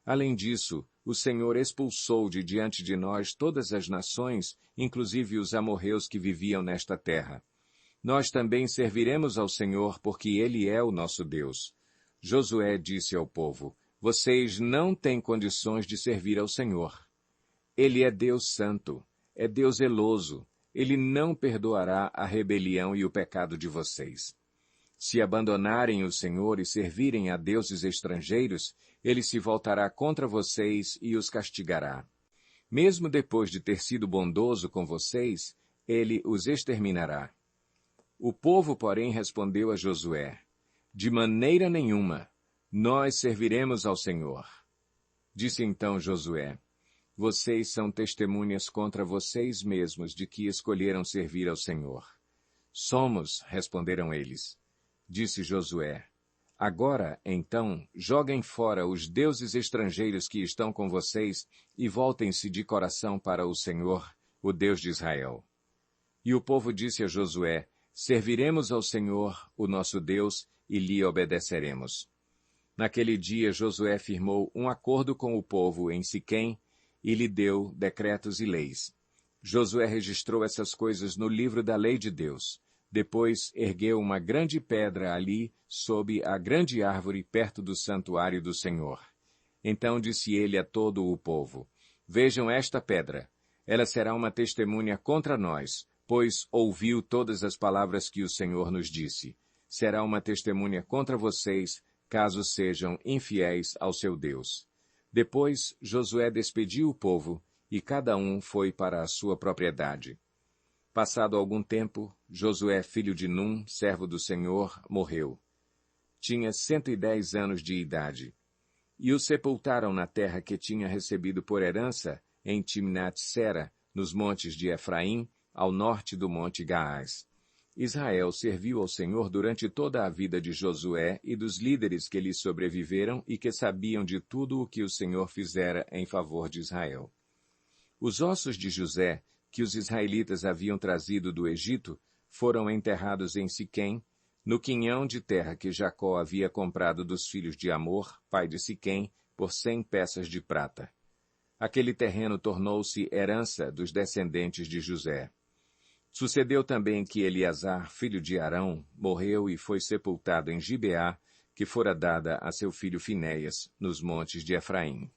Além disso, o Senhor expulsou de diante de nós todas as nações, inclusive os amorreus que viviam nesta terra. Nós também serviremos ao Senhor, porque Ele é o nosso Deus. Josué disse ao povo, vocês não têm condições de servir ao Senhor. Ele é Deus santo, é Deus zeloso, Ele não perdoará a rebelião e o pecado de vocês. Se abandonarem o Senhor e servirem a deuses estrangeiros, Ele se voltará contra vocês e os castigará. Mesmo depois de ter sido bondoso com vocês, Ele os exterminará. O povo, porém, respondeu a Josué, de maneira nenhuma, nós serviremos ao Senhor. Disse então Josué, vocês são testemunhas contra vocês mesmos de que escolheram servir ao Senhor. Somos, responderam eles. Disse Josué, agora, então, joguem fora os deuses estrangeiros que estão com vocês e voltem-se de coração para o Senhor, o Deus de Israel. E o povo disse a Josué, serviremos ao Senhor, o nosso Deus, e lhe obedeceremos. Naquele dia Josué firmou um acordo com o povo em Siquém e lhe deu decretos e leis. Josué registrou essas coisas no livro da lei de Deus. Depois ergueu uma grande pedra ali, sob a grande árvore perto do santuário do Senhor. Então disse ele a todo o povo, vejam esta pedra, ela será uma testemunha contra nós, pois ouviu todas as palavras que o Senhor nos disse. Será uma testemunha contra vocês, caso sejam infiéis ao seu Deus. Depois Josué despediu o povo, e cada um foi para a sua propriedade. Passado algum tempo, Josué, filho de Num, servo do Senhor, morreu. Tinha 110 anos de idade. E o sepultaram na terra que tinha recebido por herança, em Timnat-Sera, nos montes de Efraim, ao norte do monte Gaás. Israel serviu ao Senhor durante toda a vida de Josué e dos líderes que lhe sobreviveram e que sabiam de tudo o que o Senhor fizera em favor de Israel. Os ossos de José, que os israelitas haviam trazido do Egito, foram enterrados em Siquém, no quinhão de terra que Jacó havia comprado dos filhos de Amor, pai de Siquém, por 100 peças de prata. Aquele terreno tornou-se herança dos descendentes de José. Sucedeu também que Eleazar, filho de Arão, morreu e foi sepultado em Gibeá, que fora dada a seu filho Finéias, nos montes de Efraim.